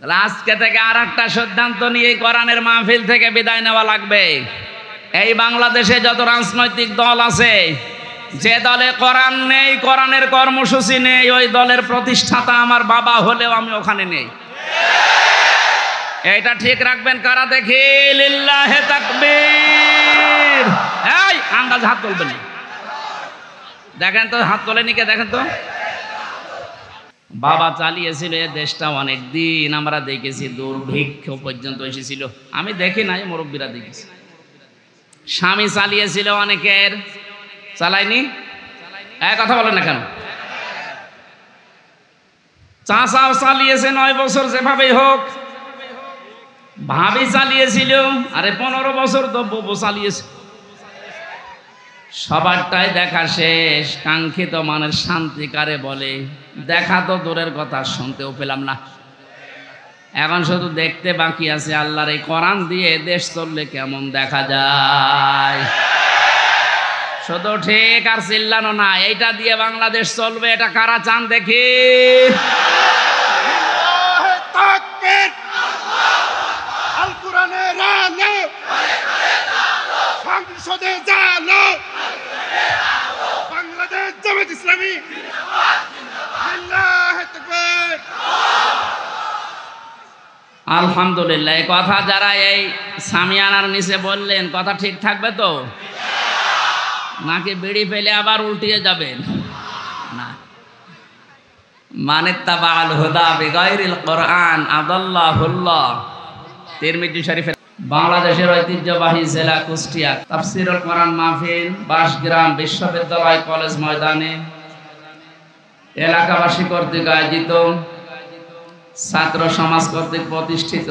আজকে থেকে আর একটা সিদ্ধান্ত নিয়ে কোরআনের মাহফিল থেকে বিদায় নেওয়া লাগবে। এই বাংলাদেশে যত রাজনৈতিক দল আছে, যে দলে কোরআন নেই, কোরআনের কর্মসূচি নেই, ওই দলের প্রতিষ্ঠাতা আমার বাবা হলেও আমি ওখানে নেই। এইটা ঠিক রাখবেন কারা দেখি? লিল্লাহে তাকবীর। এই আন্দাজ হাত তুলবেন না। দেখেন তো, হাত তোলেনি কে? দেখেন তো। বাবা চালিয়েছিল এ দেশটা অনেক দিন, আমরা দেখেছি, দুর্ভিক্ষ পর্যন্ত এসেছিল। আমি দেখি নাই, মুরব্বীরা দেখেছি। স্বামী চালিয়েছিল অনেকের, চালায়নি? এক কথা বলেন না কেন? চাচাও চালিয়েছে 9 বছর, যেভাবেই হোক। ভাবি চালিয়েছিল, আরে 15 বছর তো বউ চালিয়েছে। সবারটাই দেখা শেষ। কাঙ্ক্ষিত মানের শান্তি কারে বলে? দেখা তো দূরের কথা, শুনতেও পেলাম না। এখন শুধু দেখতে বাকি আছে আল্লাহর এই কোরআন দিয়ে দেশ চললে কেমন দেখা যায়। শুধু ঠিক আর চিল্লানো না, এইটা দিয়ে বাংলাদেশ চলবে, এটা কারা চান দেখি? আল কোরআনের আলো সংসদে জালো, বাংলাদেশ জামাত ইসলামী লিল্লাহে তাকবীর। আলহামদুলিল্লাহ। এই কথা যারা এই সামিয়ানার নিচে বললেন, কথা ঠিক থাকবে তো? নাকি বিড়ি পেলে আবার উল্টিয়ে যাবেন? না। মানিত্তাবাল হুদা বিগাইরিল কোরআন আদাল্লাহুল্লাহ। তিরমিজি শরীফের বাংলাদেশের ঐতিহ্যবাহী জেলা কুষ্টিয়া তাফসীরুল কোরআন মাহফিল বাসগ্রাম বিশ্ববিদ্যালয় কলেজ ময়দানে এলাকাবাসী কর্তৃক আয়োজিত, ছাত্র সমাজ কর্তৃক প্রতিষ্ঠিত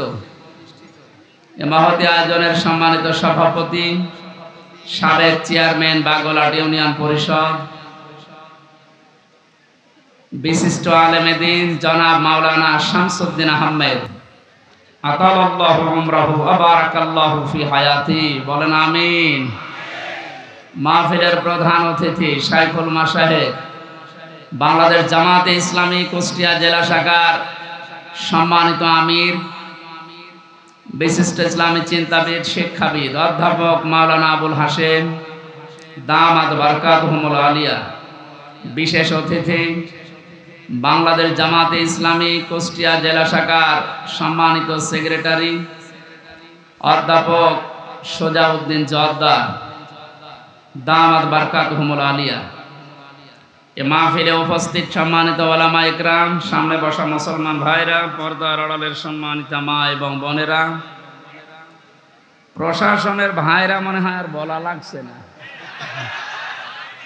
এ মহতী আয়োজনের সম্মানিত সভাপতি, সাবেক চেয়ারম্যান বাগলাট ইউনিয়ন পরিষদ, বিশিষ্ট আলেমে দ্বীন জনাব মাওলানা শামসুদ্দিন আহমেদ, আতালাল্লাহু উমরাহু ওয়া বারাকাল্লাহু ফি হায়াতি, বলেন আমিন। মাহফিলের প্রধান অতিথি শাইখুল মাশায়েখ, বাংলাদেশ জামাতে ইসলামী কুষ্টিয়া জেলা শাখার সম্মানিত আমির, বিশিষ্ট ইসলামী চিন্তাবিদ, শিক্ষাবিদ অধ্যাপক মাওলানা আবুল হাশেম দামাত বারকাতুহুমুল আলিয়া। বিশেষ অতিথি বাংলাদেশ জামাতে ইসলামী কুষ্টিয়া জেলা শাখার সম্মানিত সেক্রেটারি অধ্যাপক সোজাউদ্দিন জর্দার দামাত বারকাতুহুমুল আলিয়া। এ মাহফিলে উপস্থিত সম্মানিত ওলামা ইকরাম, সামনে বসা মুসলমান ভাইরা, পর্দার আড়ালের সম্মানিত মা এবং বোনেরা, প্রশাসনের ভাইরা, মনে হয় আর বলা লাগছে না,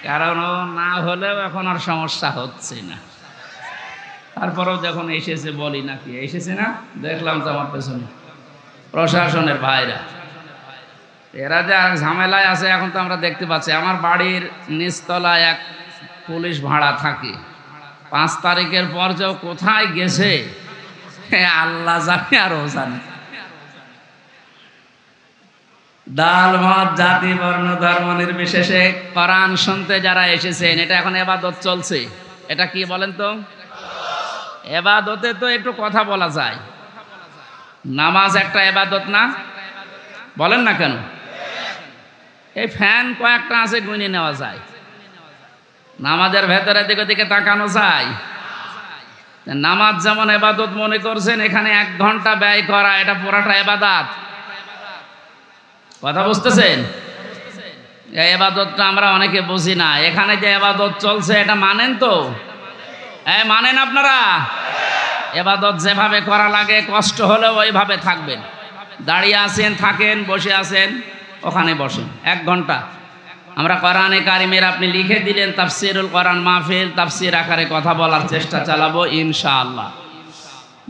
কারণ না হলেও এখন আর সমস্যা হচ্ছে না। তারপরেও যখন এসেছে বলি নাকি এসেছে না, দেখলাম তো আমার পেছনে প্রশাসনের ভাইরা, এরা যে আর ঝামেলায় আছে এখন তো আমরা দেখতে পাচ্ছি। আমার বাড়ির নিচতলায় এক পুলিশ ভাড়া থাকে, 5 তারিখের পর যে কোথায় গেছে আল্লাহ জানে আর ও জানে। দাল মত জাতি বর্ণ ধর্ম নির্বিশেষে কোরআন শুনতে যারা এসেছেন, এটা এখন ইবাদত চলছে। এটা কি বলেন তো? ইবাদতে তো একটু কথা বলা যায়। নামাজ একটা ইবাদত না? বলেন না কেন? এই ফ্যান কয়েকটা আছে, গুনে নেওয়া যায়। নামাজের ভেতরে দিকে দিকে তাকানো যায়। নামাজ যেমন ইবাদত মনে করছেন, এখানে 1 ঘন্টা ব্যয় করা, এটা পুরাটা ইবাদত। কথা বুঝতেছেন? এই ইবাদতটা আমরা অনেকে বুঝি না। এখানে যে ইবাদত চলছে এটা মানেন তো? মানেন আপনারা? ইবাদত যেভাবে করা লাগে, কষ্ট হলেও ওইভাবে থাকবেন। দাঁড়িয়ে আছেন থাকেন, বসে আছেন ওখানে বসেন। 1 ঘন্টা আমরা কোরআনে কারিমের, আপনি লিখে দিলেন তাফসীরুল কোরআন মাহফিল, তাফসীর আকারে কথা বলার চেষ্টা চালাবো ইনশাআল্লাহ।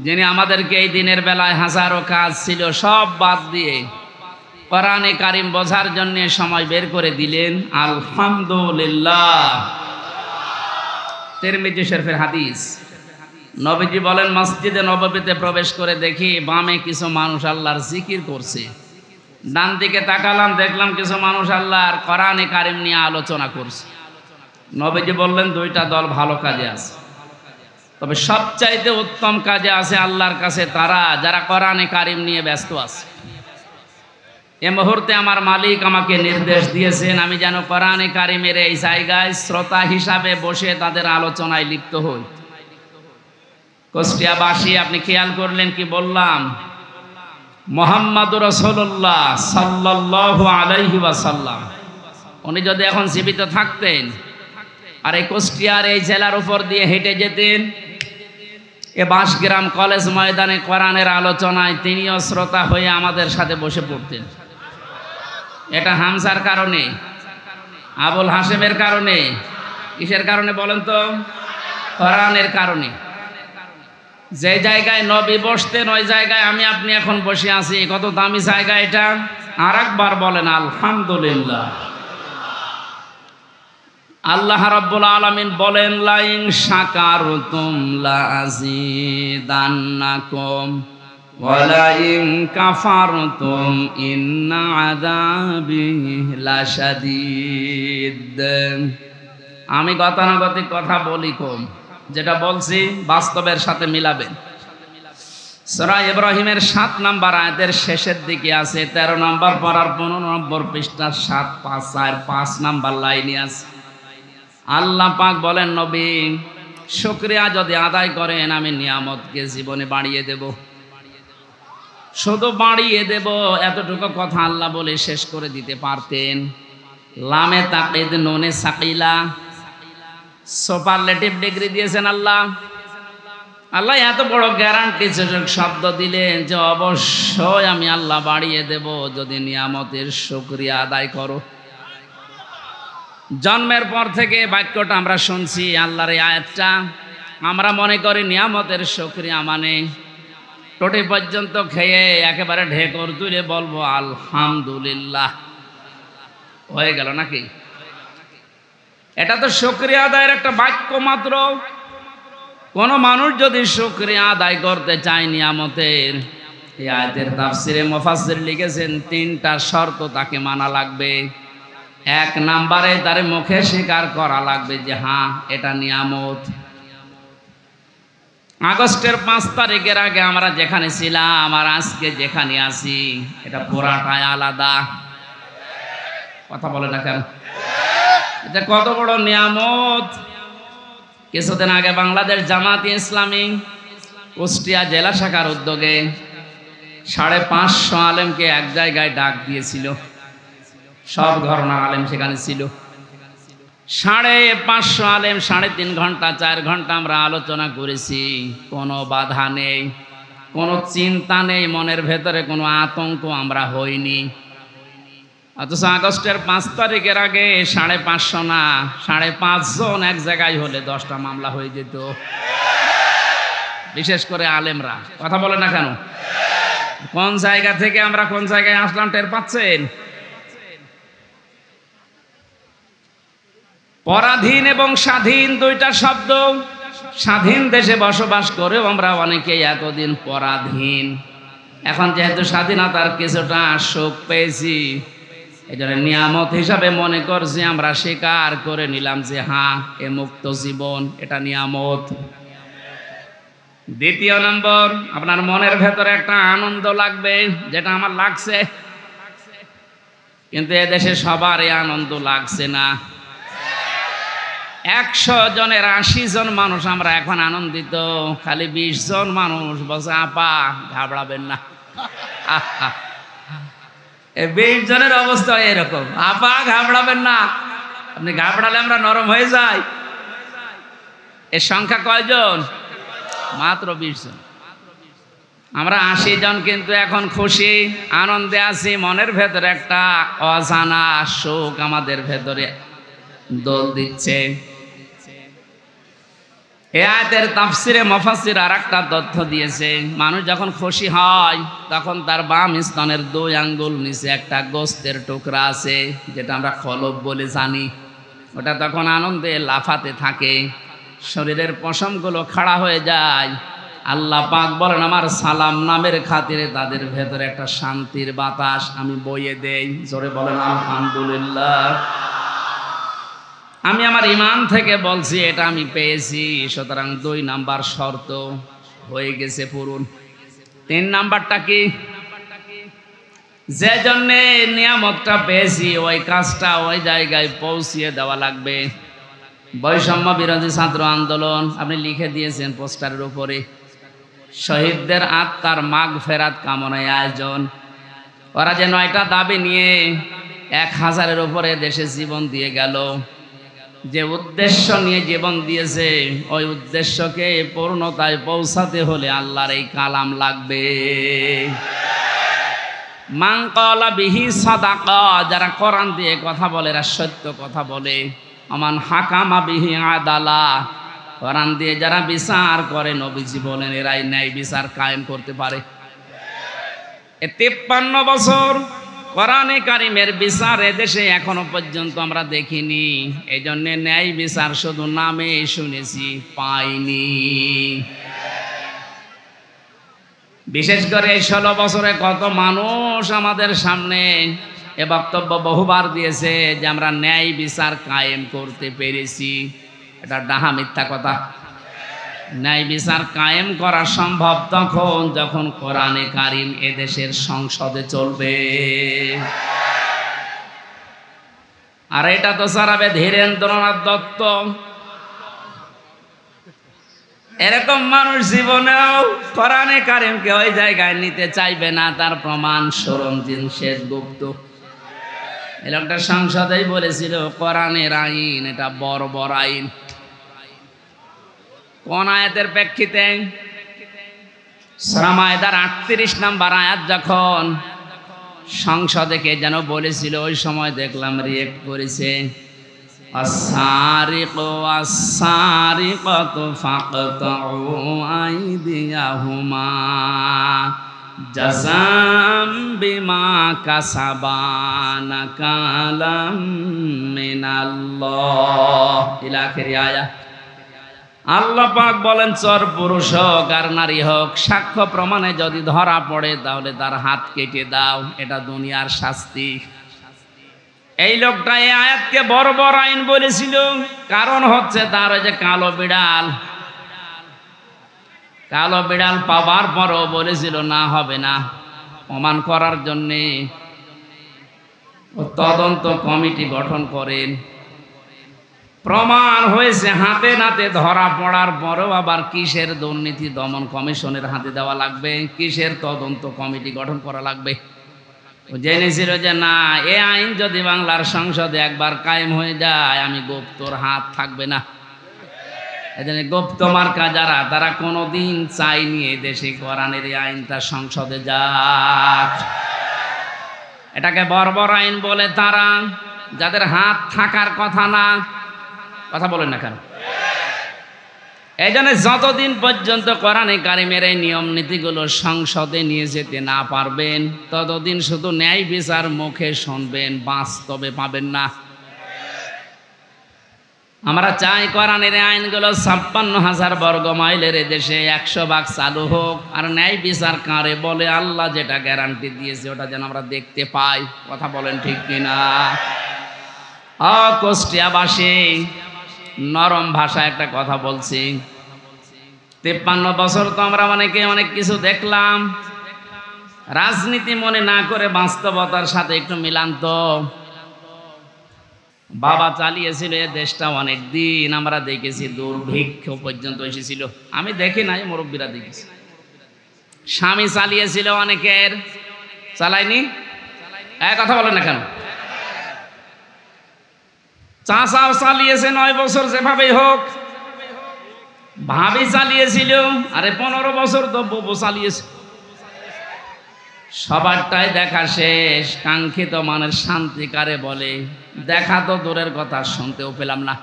যিনি আমাদেরকে এই দিনের বেলায় হাজারো কাজ ছিল সব বাদ দিয়ে কোরআনে কারিম বোঝার জন্য সময় বের করে দিলেন, আলহামদুলিল্লাহ। তিরমিজি শরীফের হাদিস, নবীজি বলেন, মসজিদে নববীতে প্রবেশ করে দেখি বামে কিছু মানুষ আল্লাহর জিকির করছে, ডান দিকে তাকালাম, দেখলাম কিছু মানুষ আল্লাহর কোরআনে কারিম নিয়ে আলোচনা করছে। নবীজি বললেন, 2টা দল ভালো কাজে আছে। তবে সবচাইতে উত্তম কাজে আছে আল্লাহর কাছে তারা যারা কোরআনে কারিম নিয়ে ব্যস্ত আছে। এ মুহূর্তে আমার মালিক আমাকে নির্দেশ দিয়েছেন আমি যেন কোরআনে কারিমের এই জায়গায় শ্রোতা হিসাবে বসে তাদের আলোচনায় লিপ্ত হই। কুষ্টিয়াবাসী, আপনি খেয়াল করলেন কি বললাম? মুহাম্মাদুর রাসূলুল্লাহ সাল্লাল্লাহু আলাইহি ওয়াসাল্লাম উনি যদি এখন জীবিত থাকতেন আর এই কুষ্টিয়ার এই জেলার উপর দিয়ে হেঁটে যেতেন, এ বাঁশগ্রাম কলেজ ময়দানে কোরআনের আলোচনায় তিনিও শ্রোতা হয়ে আমাদের সাথে বসে পড়তেন। এটা হামজার কারণে, আবুল হাশেমের কারণে, কিসের কারণে বলেন তো? কোরআনের কারণে। যে জায়গায় নবী বসতেন ওই জায়গায় আমি আপনি এখন বসে আছি। কত দামি জায়গা এটা! আর একবার বলেন আলহামদুলিল্লাহ। আল্লাহ রাব্বুল আলামিন বলেন লাইন শাকারতুম লাযিদান্নাকুম ওয়া লাইন কাফারতুম ইন্না আযাবি লাশাদীদ। আমি গতানুগতিক কথা বলি কম, যেটা বলছি বাস্তবের সাথে মিলাবেন। সূরা ইব্রাহিমের ৭ নম্বর আয়াতের শেষের দিকে আছে ১৩ নম্বর পড়ার ১৫ নম্বর পৃষ্ঠার ৭, ৫ আর ৫ নম্বর লাইনে আছে। আল্লাহ পাক বলেন নবী শুকরিয়া যদি আদায় করেন আমি নিয়ামতকে জীবনে বাড়িয়ে দেব, শুধু বাড়িয়ে দেব। এতটুকু কথা আল্লাহ বলে শেষ করে দিতে পারতেন। লামে তাকিদ নুনে সাকিলা, সুপারলেটিভ ডিগ্রি দিয়েছেন আল্লাহ। আল্লাহ এত বড় গ্যারান্টি শব্দ দিলেন যে অবশ্যই আমি আল্লাহ বাড়িয়ে দেব যদি নিয়ামতের শুকরিয়া আদায় করো। জন্মের পর থেকে বাক্যটা আমরা শুনছি, আল্লাহর এই আয়াতটা। আমরা মনে করি নিয়ামতের শুকরিয়া মানে টোটি পর্যন্ত খেয়ে একেবারে ঢেকর তুলে বলবো আলহামদুলিল্লাহ, হয়ে গেল নাকি? এটা তো শুকরিয়া আদায়ের একটা বাক্য মাত্র। কোন মানুষ যদি শুকরিয়া আদায় করতে চায় নিয়ামতের, এই আয়াতের তাফসিরে মুফাসসির লিখেছেন ৩টা শর্ত তাকে মানা লাগবে। ১ নম্বরে তার মুখে স্বীকার করা লাগবে যে হ্যাঁ এটা নিয়ামত। আগস্টের ৫ তারিখের আগে আমরা যেখানে ছিলাম আর আজকে যেখানে আছি এটা পুরাটাই আলাদা। কথা বলে না কেন? এটা কত বড় নিয়ামত! কিছুদিন আগে বাংলাদেশ জামাত ইসলামী কুষ্টিয়া জেলা শাখার উদ্যোগে ৫৫০ আলেমকে এক জায়গায় ডাক দিয়েছিল। সব ঘরানার আলেম সেখানে ছিল। ৫৫০ আলেম ৩.৫ ঘন্টা ৪ ঘন্টা আমরা আলোচনা করেছি। কোনো বাধা নেই, কোনো চিন্তা নেই, মনের ভেতরে কোনো আতঙ্ক আমরা হইনি। অথচ আগস্টের ৫ তারিখের আগে ৫৫০ না ৫.৫ জন এক জায়গায় হলে 10টা মামলা হয়ে যেত, বিশেষ করে আলেমরা। কথা বলে না কেন? কোন জায়গা থেকে আমরা কোন জায়গায় আসলাম টের পাচ্ছেন? পরাধীন এবং স্বাধীন দুইটা শব্দ। স্বাধীন দেশে বসবাস করেও আমরা অনেকেই এতদিন পরাধীন। এখন যেহেতু স্বাধীনতার কিছুটা সুখ পেয়েছি, এই জন্য নিয়ামত হিসাবে মনে করছি, আমরা স্বীকার করে নিলাম যে হ্যাঁ এ মুক্ত জীবন, এটা নিয়ামত। দ্বিতীয় নম্বর, আপনার মনের ভেতরে একটা আনন্দ লাগবে, যেটা আমার লাগছে। কিন্তু এদেশে সবার এই আনন্দ লাগছে না। ১০০ জনের ৮০ জন মানুষ আমরা এখন আনন্দিত, খালি ২০ জন মানুষ বলছে আপা ঘাবড়াবেন না। ২০ জনের অবস্থা এরকম, আপা ঘাবড়াবেন না। আপনি ঘাবড়ালে আমরা নরম হয়ে যাই। এর সংখ্যা কয়জন? মাত্র ২০ জন। আমরা ৮০ জন কিন্তু এখন খুশি, আনন্দে আছি। মনের ভেতরে একটা অজানা সুখ আমাদের ভেতরে দোল দিচ্ছে। এই আয়াতের তাফসিরে মুফাসসির আরেকটা তথ্য দিয়েছে, মানুষ যখন খুশি হয় তখন তার বাম স্তনের 2 আঙ্গুল নিচে একটা গোস্তের টুকরা আছে, যেটা আমরা খলব বলে জানি। ওটা তখন আনন্দে লাফাতে থাকে, শরীরের পশমগুলো খাড়া হয়ে যায়। আল্লাহ পাক বলেন আমার সালাম নামের খাতিরে তাদের ভেতরে একটা শান্তির বাতাস আমি বইয়ে দেই। জোরে বলেন আলহামদুলিল্লাহ। আমি আমার ইমান থেকে বলছি এটা আমি পেয়েছি, সুতরাং 2 নাম্বার শর্ত হয়ে গেছে পূরণ। 3 নাম্বারটা কি? যে জন্যে নিয়ামতটা পেয়েছি ওই কাজটা ওই জায়গায় পৌঁছিয়ে দেওয়া লাগবে। বৈষম্য বিরোধী ছাত্র আন্দোলন আপনি লিখে দিয়েছেন পোস্টারের উপরে, শহীদদের আত্মার মাগফেরাত কামনায় আয়োজন। ওরা যে 9টা দাবি নিয়ে 1000-এর উপরে দেশে জীবন দিয়ে গেল, যে উদ্দেশ্য নিয়ে জীবন দিয়েছে ওই উদ্দেশ্যকে পূর্ণতায় পৌঁছাতে হলে আল্লাহর এই কালাম লাগবে। মান ক্বালা বিহি সাদাকা, যারা কোরআন দিয়ে কথা বলে এরা সত্য কথা বলে। আমান হাকামা বিহি আদালা, কোরআন দিয়ে যারা বিচার করে নবীজি বলেন এরাই ন্যায় বিচার কায়েম করতে পারে। 53 বছর কোরআনে কারিমের বিচার এদেশে এখনো পর্যন্ত আমরা দেখিনি। এই জন্য ন্যায় বিচার শুধু নামে শুনেছি, পাইনি। বিশেষ করে এই 16 বছরে কত মানুষ আমাদের সামনে এ বক্তব্য বহুবার দিয়েছে যে আমরা ন্যায় বিচার কায়েম করতে পেরেছি। এটা ডাহা মিথ্যা কথা। ন্যায় বিচার কায়েম করা সম্ভব তখন যখন কোরআনে কারিম এদেশের সংসদে চলবে। আর এটা তো সারাবে ধীরেন্দ্রনাথ দত্ত, এরকম মানুষ জীবনেও কোরআনে কারিমকে ওই জায়গায় নিতে চাইবে না। তার প্রমাণ সরঞ্জিন সেনগুপ্ত। এই লোকটা সংসদেই বলেছিল কোরআনের আইন এটা বর্বর আইন। কোন আয়াতের প্রেক্ষিতে? সূরা মায়েদার 38 নম্বর আয়াত যখন সংসদে কে যেন বলেছিল, ওই সময় দেখলাম রিয়েক্ট করেছে, আস-সারিকু ওয়াস-সারিকাতু ফাকতাউ আইদিয়াহুমা জাযাম বিমা কাসাবা নাকালাম মিনাল্লাহ ইলা আখিরি আয়াত। আল্লাহ পাক বলেন চর পুরুষ হোক আর নারী হোক সাক্ষ্য প্রমাণে যদি ধরা পড়ে তাহলে তার হাত কেটে দাও, এটা দুনিয়ার শাস্তি। এই লোকটা এই আয়াতকে বর্বর আইন বলেছিল, কারণ হচ্ছে তার ওই যে কালো বিড়াল পাবার পরও বলেছিল না হবে না। প্রমাণ করার জন্যে তদন্ত কমিটি গঠন করেন। প্রমাণ হয়েছে, হাতে নাতে ধরা পড়ার পরেও আবার কিসের দুর্নীতি দমন কমিশনের হাতে দেওয়া লাগবে, কিসের তদন্ত কমিটি গঠন করা লাগবে। জেনেছিল যে না, এ আইন যদি বাংলার সংসদে একবার কায়েম হয়ে যায় আমি গুপ্তর হাত থাকবে না। এজন্য গুপ্ত মার্কা যারা, তারা কোনোদিন চাইনি এ দেশে কোরআনের এই আইনটা সংসদে যাক। এটাকে বর্বর আইন বলে তারা যাদের হাত থাকার কথা না। কথা বলেন না কেন? এই জন্য যতদিন পর্যন্ত কোরআনে কারিমের এই নিয়ম নীতিগুলো সংসদে নিয়ে যেতে না পারবেন ততদিন শুধু ন্যায় বিচার মুখে শুনবেন, বাস্তবে পাবেন না। আমরা চাই কোরআনের আইনগুলো 56,000 বর্গ মাইলের দেশে 100 ভাগ চালু হোক। আর ন্যায় বিচার কারে বলে আল্লাহ যেটা গ্যারান্টি দিয়েছে ওটা যেন আমরা দেখতে পাই। কথা বলেন ঠিক কিনা? কুষ্টিয়াবাসী নরম ভাষায় একটা কথা বলছি। 53 বছর তো আমরা অনেকে অনেক কিছু দেখলাম। রাজনীতি মনে না করে বাস্তবতার সাথে একটু মিলান তো। বাবা চালিয়েছিল এ দেশটা অনেক দিন, আমরা দেখেছি দুর্ভিক্ষ পর্যন্ত এসেছিল। আমি দেখি নাই, মুরব্বীরা দেখেছি। স্বামী চালিয়েছিল অনেকের, চালায়নি? কথা বলেন না কেন? চাচাও চালিয়েছে 9 বছর, যেভাবেই হোক। ভাবি চালিয়েছিল, আরে 15 বছর তো বউ চালিয়েছে। সবারটাই দেখা শেষ। কাঙ্ক্ষিত মানের শান্তি কারে বলে? দেখা তো দূরের কথা, শুনতেও পেলাম না।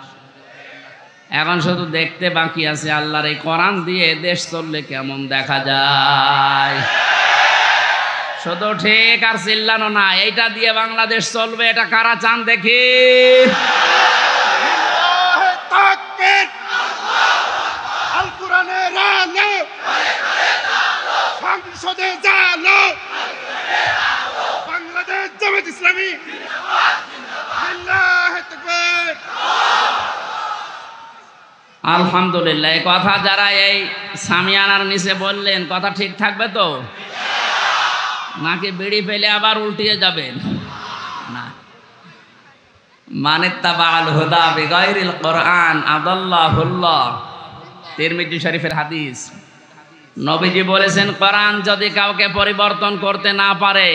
এখন শুধু দেখতে বাকি আছে আল্লাহর এই কোরআন দিয়ে দেশ চললে কেমন দেখা যায়। শুধু ঠিক আর চিল্লানো না, এইটা দিয়ে বাংলাদেশ চলবে, এটা কারা চান দেখি? আল কোরআনের আলো সংসদে জালো, বাংলাদেশ জামাত ইসলামী জিন্দাবাদ, জিন্দাবাদ। আলহামদুলিল্লাহ। এই কথা যারা এই সামিয়ানার নিচে বললেন কথা ঠিক থাকবে তো, নাকি বিড়ি ফেলে আবার উল্টিয়ে যাবেন? না। মানিত্তাবাআল হুদা বিগাইরিল কোরআন আদাল্লাহুল্লাহ, তিরমিজি শরীফের হাদিস। নবীজি বলেছেন, কোরআন যদি কাউকে পরিবর্তন করতে না পারে,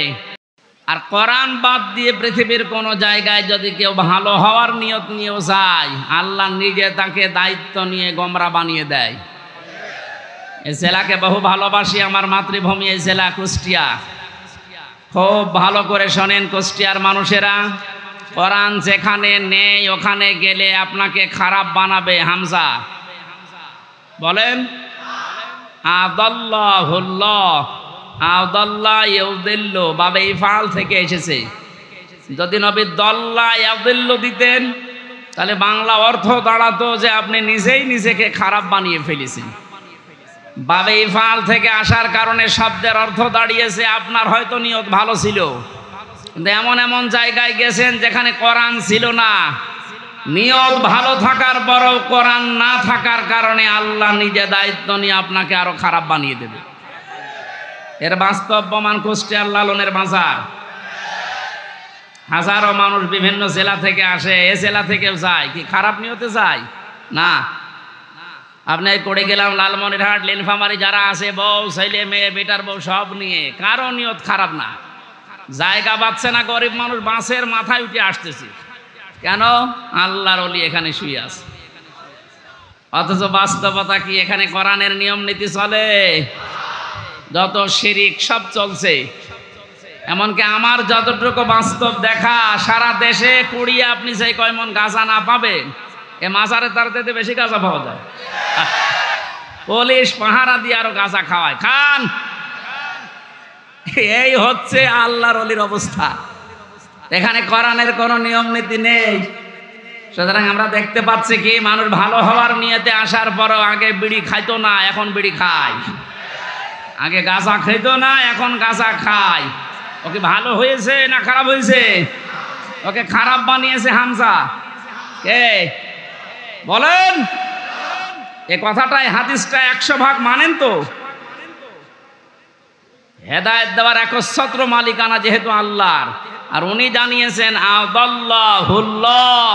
আর কোরআন বাদ দিয়ে পৃথিবীর কোনো জায়গায় যদি কেউ ভালো হওয়ার নিয়ত নিয়েও যায়, আল্লাহ নিজে তাকে দায়িত্ব নিয়ে গোমরা বানিয়ে দেয়। এই জেলাকে বহু ভালোবাসি, আমার মাতৃভূমি এই জেলা কুষ্টিয়া। খুব ভালো করে শোনেন কুষ্টিয়ার মানুষেরা, কোরআন যেখানে নেই ওখানে গেলে আপনাকে খারাপ বানাবে। হামজা বলেন, আদাল্লাহুল্লাহ, আদাল্লাহ ইউদিল্লু বাবে ইফআল থেকে এসেছে। যদি নবী দল্লা ইয়াদিল্লু দিতেন তাহলে বাংলা অর্থ দাঁড়াতো যে আপনি নিজেই নিজেকে খারাপ বানিয়ে ফেলেছেন। বাবে ইফআল থেকে আসার কারণে শব্দের অর্থ দাঁড়িয়েছে আপনার হয়তো নিয়ত ভালো ছিল, কিন্তু এমন এমন জায়গায় গেছেন যেখানে কোরআন ছিল না। নিয়ত ভালো থাকার পরও কোরআন না থাকার কারণে আল্লাহ নিজে দায়িত্ব নিয়ে আপনাকে আরো খারাপ বানিয়ে দেবে। এর বাস্তব প্রমাণ কুষ্টিয়ার লালনের বাজার। হাজারো মানুষ বিভিন্ন জেলা থেকে আসে, এ জেলা থেকেও যায়। কি খারাপ নিয়তে যায় না? আপনি করে গেলাম লালমনিরহাট, নীলফামারী যারা আছে, বউ ছেলে মেয়ে বেটার বউ সব নিয়ে, কারো নিয়ত খারাপ না। জায়গা পাচ্ছে না, গরিব মানুষ বাঁশের মাথায় উঠে আসতেছে। কেন? আল্লাহর ওলি এখানে শুয়ে আছে। অথচ বাস্তবতা কি? এখানে কোরআনের নিয়ম নীতি চলে, যত শিরিক সব চলছে। এমনকি আমার যতটুকু বাস্তব দেখা, সারা দেশে কুড়িয়ে আপনি সেই কয় মন গাঁজা না পাবেন, এ মাজারে তার থেকে বেশি গাঁজা পাওয়া যায়। পুলিশ পাহারা দিয়ে আরো গাঁজা খাওয়ায়, খান। এই হচ্ছে আল্লাহর ওলির অবস্থা। এখানে কোরআনের কোনো নিয়ম নীতি নেই। সুতরাং আমরা দেখতে পাচ্ছি কি, মানুষ ভালো হওয়ার নিয়তে আসার পরও আগে বিড়ি খাইতো না, এখন বিড়ি খায়। আগে গাঁজা খাইতো না, এখন গাঁজা খায়। ওকে ভালো হয়েছে না খারাপ হয়েছে? ওকে খারাপ বানিয়েছে হামজা। কে বলেন? এ কথাটাই হাদিসটা 100 ভাগ মানেন তো? হেদায়েত দেওয়ার একচ্ছত্র মালিকানা যেহেতু আল্লাহর, আর উনি জানিয়েছেন আদাল্লাহুল্লাহ,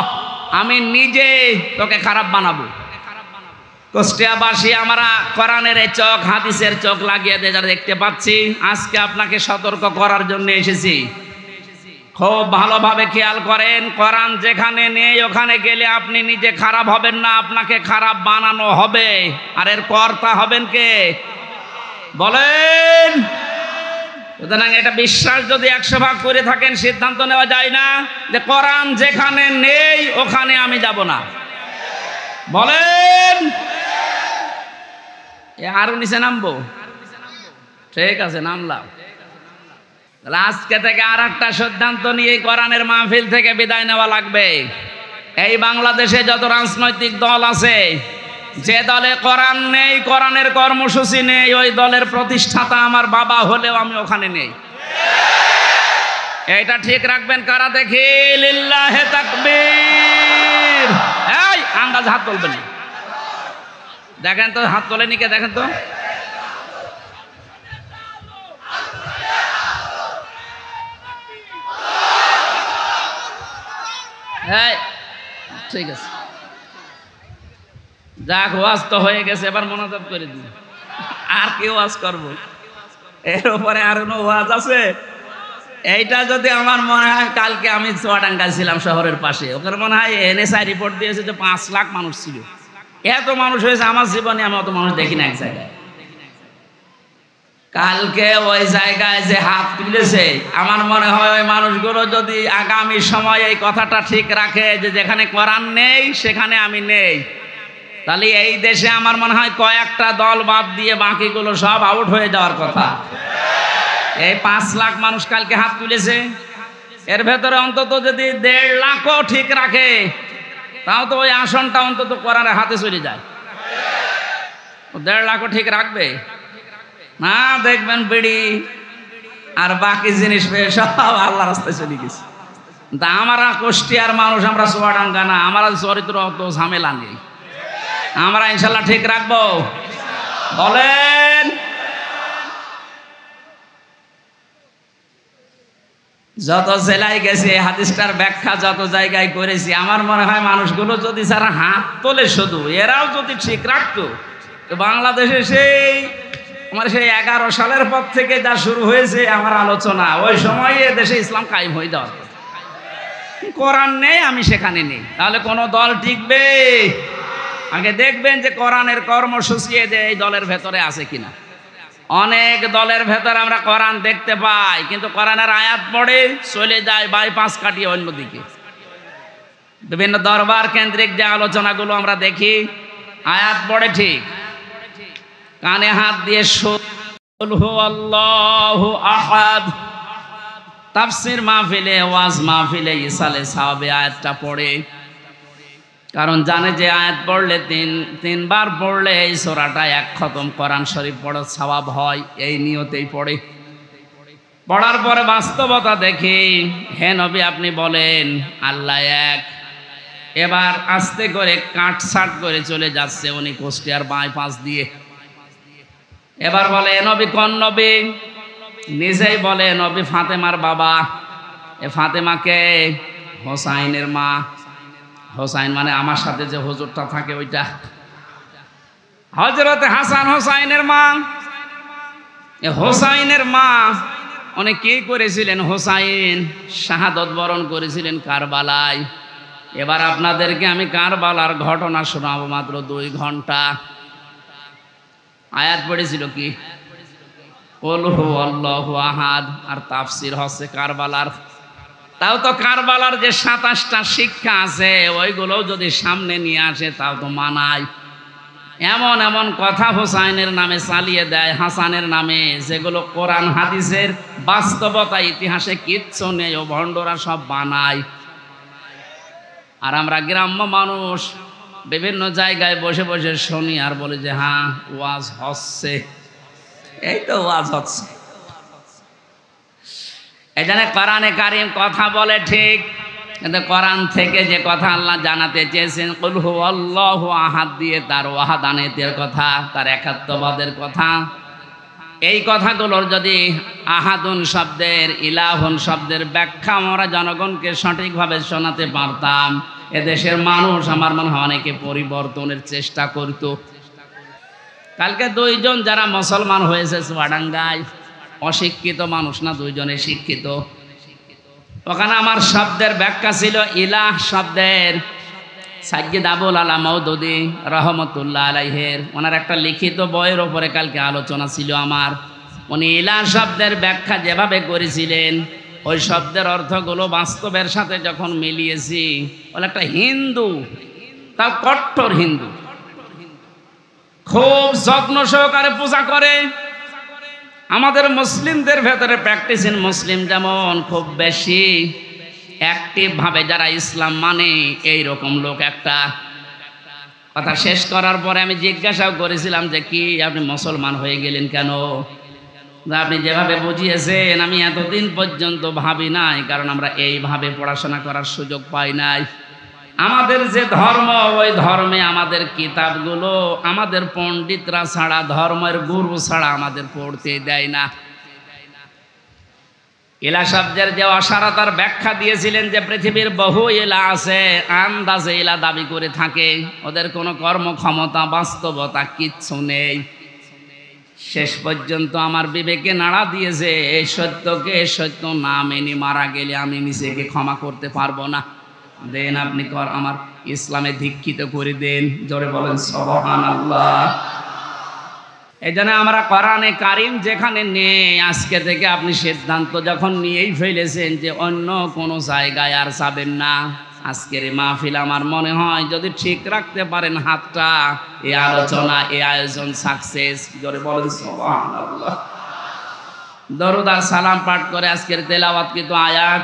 আমি নিজে তোকে খারাপ বানাবো। কুষ্টিয়াবাসী আমরা কোরআনের এই চোখ, হাদিসের চোখ লাগিয়ে যারা দেখতে পাচ্ছি, আজকে আপনাকে সতর্ক করার জন্য এসেছি। খুব ভালোভাবে খেয়াল করেন, কোরআন যেখানে নেই ওখানে গেলে আপনি নিজে খারাপ হবেন না, আপনাকে খারাপ বানানো হবে। আর এর কর্তা হবেন কে? বলেন। সুতরাং এটা বিশ্বাস যদি 100 ভাগ করে থাকেন, সিদ্ধান্ত নেওয়া যায় না যে কোরআন যেখানে নেই ওখানে আমি যাব না। বলেন। আরো নিচে নামবো? ঠিক আছে, নামলাম। তাহলে আজকে থেকে আর একটা সিদ্ধান্ত নিয়ে কোরআনের মাহফিল থেকে বিদায় নেওয়া লাগবে। এই বাংলাদেশে যত রাজনৈতিক দল আছে, যে দলে কোরআন নেই, কোরআনের কর্মসূচি নেই, ওই দলের প্রতিষ্ঠাতা আমার বাবা হলেও আমি ওখানে নেই। এইটা ঠিক রাখবেন। কারা দেখি? লিল্লাহে তাকবীর। এই আন্দাজ হাত তুলবেন। দেখেন তো, হাত তোলেনি কে? দেখেন তো। ঠিক আছে, যাক, ওয়াজ তো হয়ে গেছে, এবার মনোযোগ করে দিন। আর কি ওয়াজ করব? এর উপরে আর কোনো ওয়াজ আছে? এইটা যদি আমার মনে হয়, কালকে আমি চুয়াডাঙ্গায় ছিলাম শহরের পাশে, ওখানে মনে হয় NSI রিপোর্ট দিয়েছে যে 5 লাখ মানুষ ছিল। এত মানুষ হয়েছে আমার জীবনে আমি অত মানুষ দেখি না এক জায়গায়। কালকে ওই জায়গায় যে হাত তুলেছে, আমার মনে হয় ওই মানুষগুলো যদি আগামী সময়ে এই কথাটা ঠিক রাখে যে যেখানে কোরআন নেই সেখানে আমি নেই, তাহলে এই দেশে আমার মনে হয় কয়েকটা দল বাদ দিয়ে বাকিগুলো সব আউট হয়ে যাওয়ার কথা। এই 5 লাখ মানুষ কালকে হাত তুলেছে, এর ভেতরে অন্তত যদি 1.5 লাখও ঠিক রাখে, তাও তো ওই আসনটা অন্তত কোরআনের হাতে চলে যায়। 1.5 লাখও ঠিক রাখবে না? দেখবেন বিড়ি আর বাকি জিনিস পেয়ে সব আল্লাহর রাস্তায় চলে গেছে। তা আমরা কুষ্টিয়ার মানুষ, আমরা চুয়াডাঙ্গা না, আমার চরিত্র অত ঝামেলা নেই। আমরা ইনশাল্লাহ ঠিক রাখবো, বলেন। যত জেলায় গেছি হাদিসটার ব্যাখ্যা যত জায়গায় করেছি, আমার মনে হয় মানুষগুলো যদি যারা হাত তোলে শুধু এরাও যদি ঠিক রাখতো, তো বাংলাদেশে সেই 11 সালের পর থেকে যা শুরু হয়েছে আমার আলোচনা, ওই সময় দেশে ইসলাম কায়েম হয়ে যাওয়ার। কোরআন নেই, আমি সেখানে নেই, তাহলে কোনো দল টিকবে? আগে দেখবেন যে কোরআনের কর্মসূচি এই দলের ভেতরে আছে কিনা। অনেক দলের ভেতরে আমরা কোরআন দেখতে পাই, কিন্তু কোরআনের আয়াত পড়ে চলে যায় বাইপাস কাটিয়ে অন্যদিকে। বিভিন্ন দরবার কেন্দ্রিক যে আলোচনাগুলো আমরা দেখি, আয়াত পড়ে ঠিক, কানে হাত দিয়ে কুল হুয়াল্লাহু আহাদ, তাফসীর মাহফিলে, ওয়াজ মাহফিলে, ইসালে সাহাবে আয়াতটা পড়ে, কারণ জানে যে আয়াত পড়লে তিনবার পড়লে এই সূরাটা এক খতম কোরআন শরীফ পড়ার সওয়াব হয়, এই নিয়তেই পড়ে। পড়ার পরে বাস্তবতা দেখি, হে নবী আপনি বলেন আল্লাহ এক। এবার আস্তে করে কাটছাট করে চলে যাচ্ছে উনি কুষ্টিয়ার বাইপাস দিয়ে। এবার বলে এ নবী কোন নবী? নিজেই বলে নবী ফাতেমার বাবা। এ ফাতেমাকে? হোসাইনের মা। হোসাইন মানে আমার সাথে যে হুজুরটা থাকে ওইটা, হযরতে হাসান হোসাইনের মা। এ হোসাইনের মা উনি কি করেছিলেন? হোসাইন শাহাদত বরণ করেছিলেন কারবালায়। এবার আপনাদেরকে আমি কারবালার ঘটনা শোনাবো মাত্র 2 ঘন্টা। আয়াত পড়েছিল কি? কুল হুয়াল্লাহু আহাদ, আর তাফসীর হচ্ছে কারবালার। তাও তো কারবালার যে 27টা শিক্ষা আছে ওইগুলো যদি সামনে নিয়ে আসে তাও তো মানায়। এমন এমন কথা হোসাইনের নামে চালিয়ে দেয়, হাসানের নামে, যেগুলো কোরআন হাদিসের বাস্তবতা ইতিহাসে কিচ্ছু নেই, ও ভণ্ডরা সব বানায়। আর আমরা গ্রাম্য মানুষ বিভিন্ন জায়গায় বসে বসে শুনি আর বলি যে হ্যাঁ ওয়াজ হচ্ছে, এই তো ওয়াজ হচ্ছে। এখানে কোরআনে কারীম কথা বলে ঠিক, কিন্তু কোরআন থেকে যে কথা আল্লাহ জানাতে চেয়েছেন কুল হুয়াল্লাহু আহাদ দিয়ে তার ওয়াহাদানিয়তের কথা, তার একাত্মবাদের কথা, এই কথাগুলোর যদি আহাদুন শব্দের, ইলাহুন শব্দের ব্যাখ্যা আমরা জনগণকে সঠিকভাবে শোনাতে পারতাম, এদেশের মানুষ আমার মনে হয় অনেকে পরিবর্তনের চেষ্টা করত। কালকে 2 জন যারা মুসলমান হয়েছে চুয়াডাঙ্গায়, অশিক্ষিত মানুষ না, 2 জনে শিক্ষিত। ওখানে আমার শব্দের ব্যাখ্যা ছিল ইলাহ শব্দের সাইয়্যিদ আবুল আলা মওদুদি রহমতুল্লাহ আলাইহের, ওনার একটা লিখিত বইয়ের ওপরে কালকে আলোচনা ছিল আমার। উনি ইলাহ শব্দের ব্যাখ্যা যেভাবে করেছিলেন, ওই শব্দের অর্থগুলো বাস্তবের সাথে যখন মিলিয়েছি, বলে একটা হিন্দু, তাও কট্টর হিন্দু, খুব যত্ন সহকারে পূজা করে। আমাদের মুসলিমদের ভেতরে প্র্যাকটিসিং মুসলিম যেমন খুব বেশি অ্যাক্টিভ ভাবে যারা ইসলাম মানে, এই রকম লোক একটা। কথা শেষ করার পরে আমি জিজ্ঞাসাও করেছিলাম যে কি আপনি মুসলমান হয়ে গেলেন কেন? আপনি যেভাবে বুঝিয়েছেন আমি এতদিন পর্যন্ত ভাবি নাই, কারণ আমরা এইভাবে পড়াশোনা করার সুযোগ পাই নাই। আমাদের যে ধর্ম, ওই ধর্মে আমাদের কিতাবগুলো আমাদের পণ্ডিতরা ছাড়া, ধর্মের গুরু ছাড়া আমাদের পড়তে দেয় না। ইলা শব্দের যে অসারতার ব্যাখ্যা দিয়েছিলেন যে পৃথিবীর বহু ইলা আছে, আন্দাজে ইলা দাবি করে থাকে, ওদের কোনো কর্মক্ষমতা বাস্তবতা কিচ্ছু নেই। শেষ পর্যন্ত আমার বিবেকে নাড়া দিয়েছে, এই সত্যকে সত্য না মেনে মারা গেলে আমি নিজেকে ক্ষমা করতে পারবো না। দেন আপনি আমার ইসলামে দীক্ষিত করে দেন, জোরে বলেন সুবহানাল্লাহ। এই জন্য আমরা কোরআনে কারীম যেখানে নেই, আজকে থেকে আপনি সিদ্ধান্ত যখন নিয়েই ফেলেছেন যে অন্য কোনো জায়গায় আর যাবেন না, আজকের এই মাহফিল আমার মনে হয় যদি ঠিক রাখতে পারেন হাতটা, এই আলোচনা, এই আয়োজন সাকসেস। জোরে বলেন সুবহানাল্লাহ। দরুদ আর সালাম পাঠ করে আজকের তেলাওয়াতকৃত আয়াত,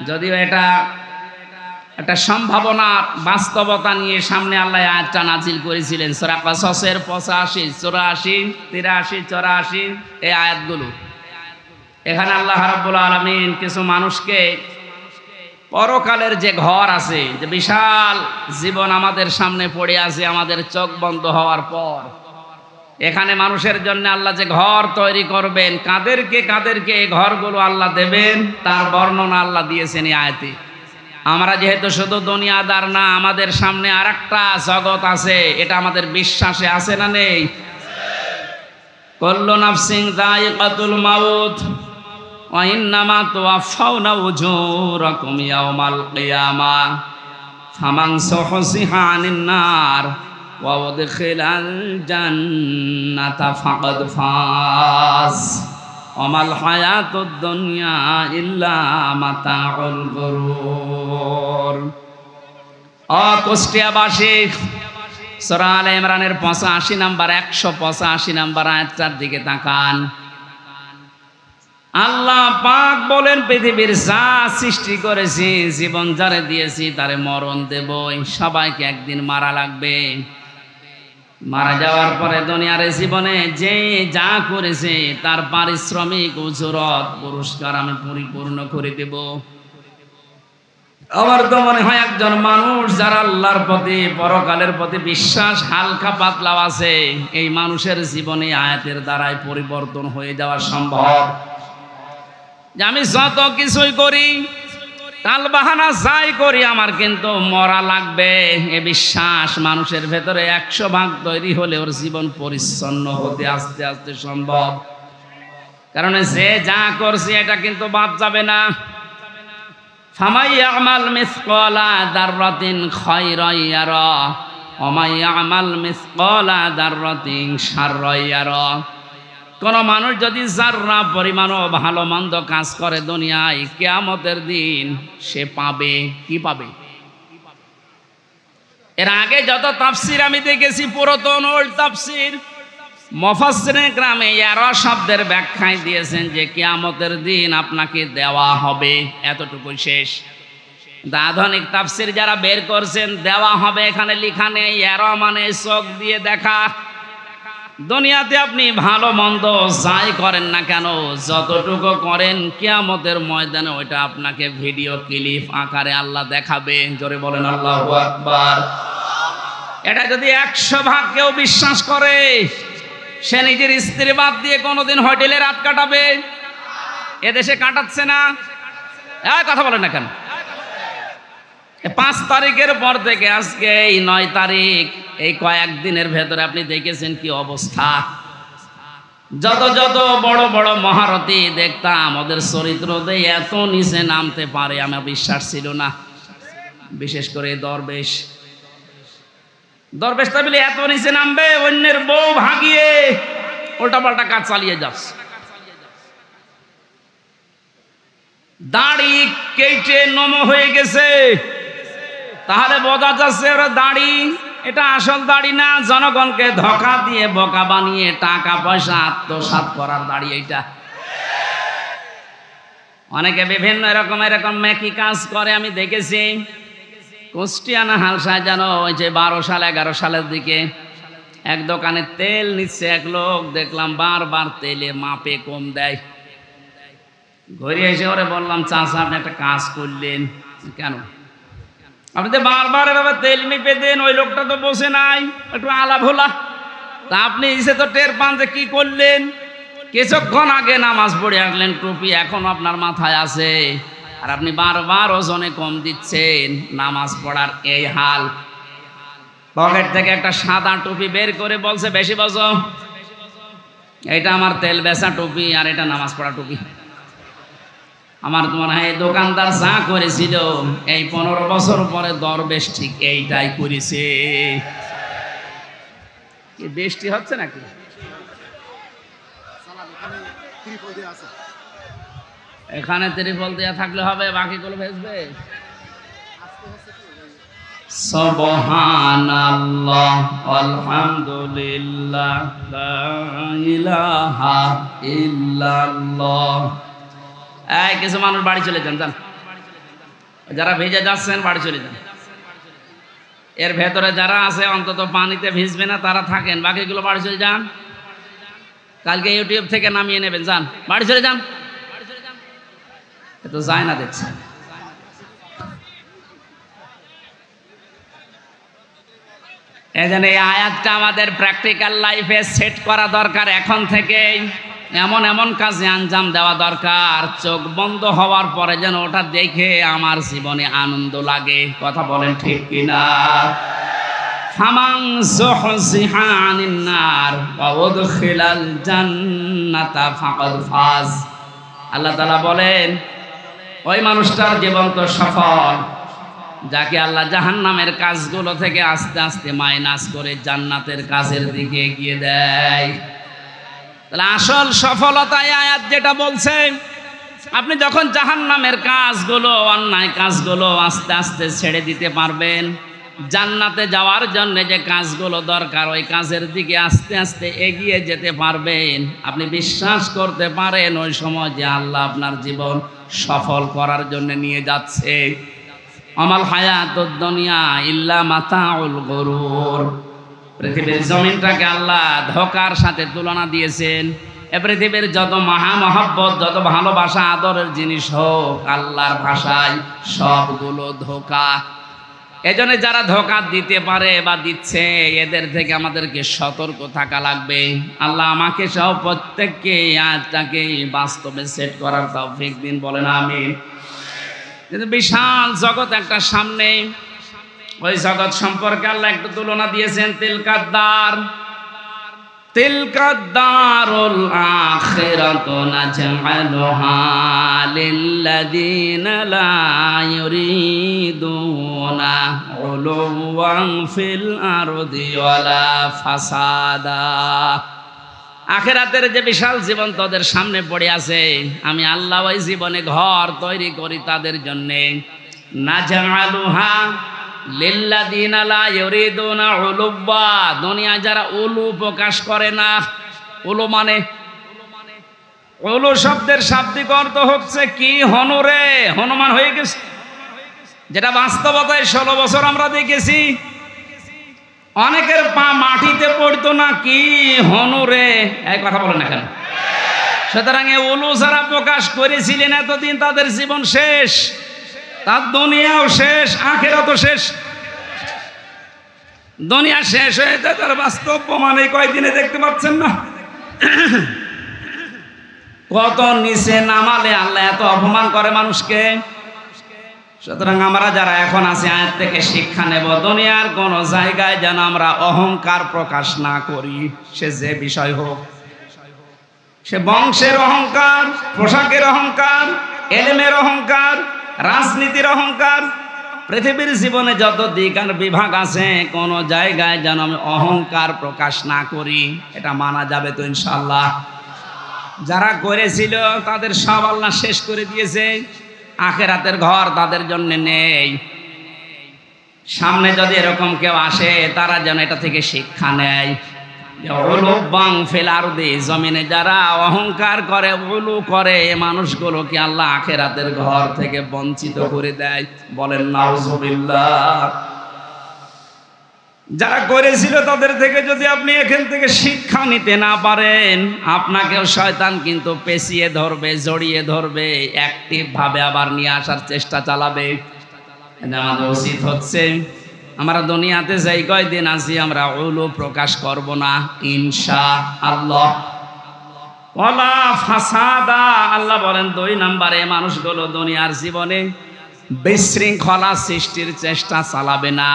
যদিও এটা একটা সম্ভাবনা বাস্তবতা নিয়ে সামনে আল্লাহ আয়াতটা নাজিল করেছিলেন সূরা কাসাসের 85, 84, 83, 84 এই আয়াতগুলো। এখানে আল্লাহ রাব্বুল আলামিন কিছু মানুষকে পরকালের যে ঘর আছে, যে বিশাল জীবন আমাদের সামনে পড়ে আছে আমাদের চোখ বন্ধ হওয়ার পর, এখানে মানুষের জন্য আল্লাহ যে ঘর তৈরি করবেন, কাদেরকে কাদেরকে এই ঘরগুলো আল্লাহ দেবেন তার বর্ণনা আল্লাহ দিয়েছেন এই আয়াতে। আমরা যেহেতু শুধু দুনিয়াদার না, আমাদের সামনে আরেকটা জগৎ আছে, এটা আমাদের বিশ্বাসে আছে না নেই? কুল্লু নাফসিন যায়িকাতুল মাউত ওয়া ইন্নামা তুওয়াফাউনা উজুরাকুম ইয়াওমাল কিয়ামাহ ফামান যুহজিহা আনিন নার ওয়া উদখিলাল জান্নাতা ফাকাদ ফাজ ওয়া মাল হায়াতুদ দুনিয়া ইল্লা মাতাউল গুরুর। কুষ্টিয়াবাসী, সূরা আলে ইমরানের 85 নাম্বার 185 নাম্বার আয়াতটার দিকে তাকান। আল্লাহ পাক বলেন, পৃথিবীর যা সৃষ্টি করেছি, জীবন যারে দিয়েছি তারে মরণ দেবই, সবাইকে একদিন মারা লাগবে। মারা যাওয়ার পরে দুনিয়ার জীবনে যে যা করেছে তার পারিশ্রমিক উজরত পুরস্কার আমি পরিপূর্ণ করে দেব। আমার তো মনে হয় একজন মানুষ যারা আল্লাহর প্রতি, পরকালের প্রতি বিশ্বাস হালকা পাতলাও আছে, এই মানুষের জীবনে আয়াতের দ্বারাই পরিবর্তন হয়ে যাওয়া সম্ভব। যে আমি যত কিছুই করি, কাল বাহানা যাই করি, আমার কিন্তু মরা লাগবে, এ বিশ্বাস মানুষের ভেতরে 100% তৈরি হলে ওর জীবন পরিচ্ছন্ন হতে আস্তে আস্তে সম্ভব। কারণ যে যা করছে এটা কিন্তু বাদ যাবে না। ফামাই ইয়ামাল মিসকালা দাররাতিন খায়রান ইয়ারা ওয়া মাই ইয়ামাল মিসকালা দাররাতিন শাররান ইয়ারা। কোন মানুষ যদি যাররা পরিমাণও ভালো মন্দ কাজ করে দুনিয়ায়, কিয়ামতের দিন সে পাবে কি পাবে? এর আগে যত তাফসীর আমি দেখেছি, পুরাতন ওল্ড তাফসীর, মুফাসসিরিন গ্রামে ইয়ারা শব্দের ব্যাখ্যায় দিয়েছেন যে কিয়ামতের দিন আপনাকে দেওয়া হবে, এতটুকুই শেষ। আধুনিক তাফসীর যারা বের করছেন, দেওয়া হবে এখানে লেখা নেই, ইয়ারা মানে চোখ দিয়ে দেখা। দুনিয়াতে আপনি ভালো মন্দ যাই করেন না কেন, যতটুকু করেন কিয়ামতের ময়দানে ওইটা আপনাকে ভিডিও ক্লিপ আকারে আল্লাহ দেখাবে। জোরে বলেন আল্লাহু আকবার। এটা যদি 100% কেউ বিশ্বাস করে, সে নিজের স্ত্রী বাদ দিয়ে কোনোদিন হোটেলে রাত কাটাবে? এদেশে কাটাচ্ছে না? কথা বলেন না কেন? 5 তারিখের পর থেকে আজকে এই 9 তারিখ, এই কয়েকদিনের ভেতরে আপনি দেখেছেন কি অবস্থা। যত যত বড় বড় মহারথী দেখতাম, ওদের চরিত্র দিয়ে এত নিচে নামতে পারে আমার বিশ্বাস ছিল না। বিশেষ করে দরবেশ তাহলে এত নিচে নামবে, অন্যের বউ ভাগিয়ে উল্টাপাল্টা কাজ চালিয়ে যাচ্ছে। দাড়ি কেটে নম হয়ে গেছে, তাহলে বোঝা যাচ্ছে ওরা দাড়ি, এটা আসল দাড়ি না, জনগণকে ধোঁকা দিয়ে বোকা বানিয়ে টাকা পয়সা আত্মসাৎ করার দাড়ি এইটা। অনেকে বিভিন্ন এরকম মেকি কাজ করে আমি দেখেছি। কুষ্টিয়া না হালসায় যেন ওই যে 12 সাল 11 সালের দিকে এক দোকানে তেল নিচ্ছে এক লোক, দেখলাম বারবার তেলে মাপে কম দেয়। ঘুরে এসে ওরে বললাম, চাচা আপনি একটা কাজ করলেন কেন? আপনি তো বারবার এভাবে তেল মেপে দেন, ওই লোকটা তো বসে নাই, একটু আলাপ হলা, তা আপনি এসে তো টের পান যে কি করলেন। কিছুক্ষণ আগে নামাজ পড়ে আসলেন, টুপি এখন আপনার মাথায় আছে, আর আপনি বারবার ওজনে কম দিচ্ছেন। নামাজ পড়ার এই হাল। পকেট থেকে একটা সাদা টুপি বের করে বলছে, বেশি বজো, এটা আমার তেল বেচা টুপি আর এটা নামাজ পড়া টুপি। আমার মনে হয় দোকানদার যা করেছিল এই 15 বছর পরে দরবেশ ঠিক এইটাই করেছে। কি বৃষ্টি হচ্ছে নাকি? এখানে ত্রিপল দেয়া থাকলে হবে, বাকিগুলো ভেজবে। সুবহানাল্লাহ আলহামদুলিল্লাহ লা ইলাহা ইল্লাল্লাহ। এই কিছু মানুষ বাড়ি চলে যান, যারা ভেজে যাচ্ছেন বাড়ি চলে যান। এর ভেতরে যারা আছে অন্তত পানিতে ভিজবে না তারা থাকেন, বাকিগুলো বাড়ি চলে যান। কালকে ইউটিউব থেকে নামিয়ে নেবেন, যান বাড়ি চলে যান। এ তো যায় না দেখছি। এজন্য এই আয়াতটা আমাদের প্র্যাকটিক্যাল লাইফে সেট করা দরকার এখন থেকেই। এমন এমন কাজে আঞ্জাম দেওয়া দরকার, চোখ বন্ধ হওয়ার পরে যেন ওটা দেখে আমার জীবনে আনন্দ লাগে। কথা বলেন ঠিক কিনা? ফামান যুহজিহা আনিন নার ওয়া উদখিলাল জান্নাতা ফাকাদ ফাজ। আল্লাহ তাআলা বলেন ওই মানুষটার জীবন তো সফল যাকে আল্লাহ জাহান্নামের কাজগুলো থেকে আস্তে আস্তে মাইনাস করে জান্নাতের কাজের দিকে এগিয়ে দেয়। তাহলে আসল সফলতা এই আয়াত যেটা বলছে, আপনি যখন জাহান্নামের কাজগুলো, অন্যায় কাজগুলো আস্তে আস্তে ছেড়ে দিতে পারবেন, জান্নাতে যাওয়ার জন্য যে কাজগুলো দরকার ওই কাজের দিকে আস্তে আস্তে এগিয়ে যেতে পারবেন, আপনি বিশ্বাস করতে পারেন ওই সময় যে আল্লাহ আপনার জীবন সফল করার জন্য নিয়ে যাচ্ছে। আমাল হায়াতুদ দুনিয়া ইল্লা মাতাউল গুরুর। পৃথিবীর জমিনটাকে আল্লাহ ধোঁকার সাথে তুলনা দিয়েছেন। এ পৃথিবীর যত মহামহব্বত, যত ভালোবাসা, আদরের জিনিস হোক, আল্লাহর ভাষায় সবগুলো ধোঁকা। এজন্য যারা ধোঁকা দিতে পারে বা দিচ্ছে, এদের থেকে আমাদেরকে সতর্ক থাকা লাগবে। আল্লাহ আমাকে সহ প্রত্যেককে আয়াতটাকে বাস্তবে সেট করার তৌফিক দিন, বলেন আমিন। কিন্তু বিশাল জগৎ একটা সামনে, ওই জগৎ সম্পর্কে আল্লাহ একটু তুলনা দিয়েছেন। তিলকাদ্দারুল আখিরাতু নাজআলুহা লিল্লাযীনা লা ইউরিদুনা উলুওয়ান ফিল আরদি ওয়ালা ফাসাদা। আখিরাতের যে বিশাল জীবন তাদের সামনে পড়ে আছে, আমি আল্লাহ ওই জীবনে ঘর তৈরি করি তাদের জন্যে। নাজআলুহা লিল্লাযীনা লা ইউরিদুনা উলুওয়া। দুনিয়ায় যারা উলু প্রকাশ করে না, উলু মানে, উলু শব্দের শাব্দিক অর্থ হচ্ছে কি? হনুরে, হনুমান হয়ে গেছে। যেটা বাস্তবতায় 16 বছর আমরা দেখেছি, অনেকের পা মাটিতে পড়তো না, কি হনুরে, এই কথা বলে না কেন? সুতরাং এই উলু যারা প্রকাশ করেছিলেন এতদিন, তাদের জীবন শেষ, তার দুনিয়াও শেষ, আখিরাতও শেষ। দুনিয়া শেষ হয়েছে, তার বাস্তব প্রমাণ এই কয়েকদিনে দেখতে পাচ্ছেন না? কত নিচে নামালে আল্লাহ এত অপমান করে মানুষকে। সুতরাং আমরা যারা এখন আছি, আয়াত থেকে শিক্ষা নেব, দুনিয়ার কোন জায়গায় যেন আমরা অহংকার প্রকাশ না করি, সে যে বিষয় হোক। সে বংশের অহংকার, পোশাকের অহংকার, এলেমের অহংকার, রাজনীতির অহংকার, পৃথিবীর জীবনে যত দিক আর বিভাগ আছে, কোন জায়গায় যেন আমি অহংকার প্রকাশ না করি। এটা মানা যাবে তো ইনশাআল্লাহ? যারা করেছিল তাদের সব আল্লাহ শেষ করে দিয়েছে। আখিরাতের ঘর তাদের জন্য নেই। সামনে যদি এরকম কেউ আসে, তারা যেন এটা থেকে শিক্ষা নেয়। উলুওয়ান ফিল আরদি, জমিনে যারা অহংকার করে, উলু করে, মানুষগুলোকে আল্লাহ আখিরাতের ঘর থেকে বঞ্চিত করে দেয়। বলেন নাউজুবিল্লাহ। যারা করেছিল তাদের থেকে যদি আপনি এখান থেকে শিক্ষা নিতে না পারেন, আপনাকেও শয়তান কিন্তু পেঁচিয়ে ধরবে, জড়িয়ে ধরবে, অ্যাক্টিভ ভাবে আবার নিয়ে আসার চেষ্টা চালাবে। আমাদের উচিত হচ্ছে আমরা দুনিয়াতে যাই কয়দিন আছি, আমরা উলু প্রকাশ করব না ইনশাআল্লাহ। ওয়ালা ফাসাদা। আল্লাহ বলেন 2 নম্বরে মানুষগুলো দুনিয়ার জীবনে বিশৃঙ্খলা সৃষ্টির চেষ্টা চালাবে না।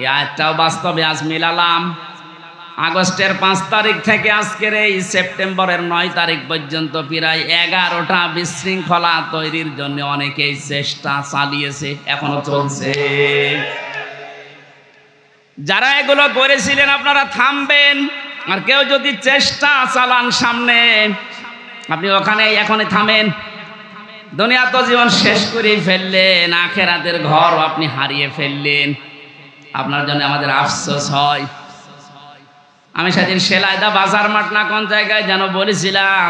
এই আয়াতটাও বাস্তবে আজ মিলালাম। আগস্টের 5 তারিখ থেকে আজকের এই সেপ্টেম্বরের 9 তারিখ পর্যন্ত প্রায় 11টা বিশৃঙ্খলা তৈরির জন্য অনেকেই চেষ্টা চালিয়েছে, এখনো চলছে। যারা এগুলো করেছিলেন আপনারা থামবেন, আর কেউ যদি চেষ্টা চালান সামনে, আপনি ওখানে এখনই থামেন। দুনিয়া তো জীবন শেষ করে ফেললেন, আখিরাতের ঘর আপনি হারিয়ে ফেললেন। আপনার জন্য আমাদের আফসোস হয়। আমি সেদিন সেলাইদা বাজার মাঠ না কোন জায়গায় যেন বলেছিলাম,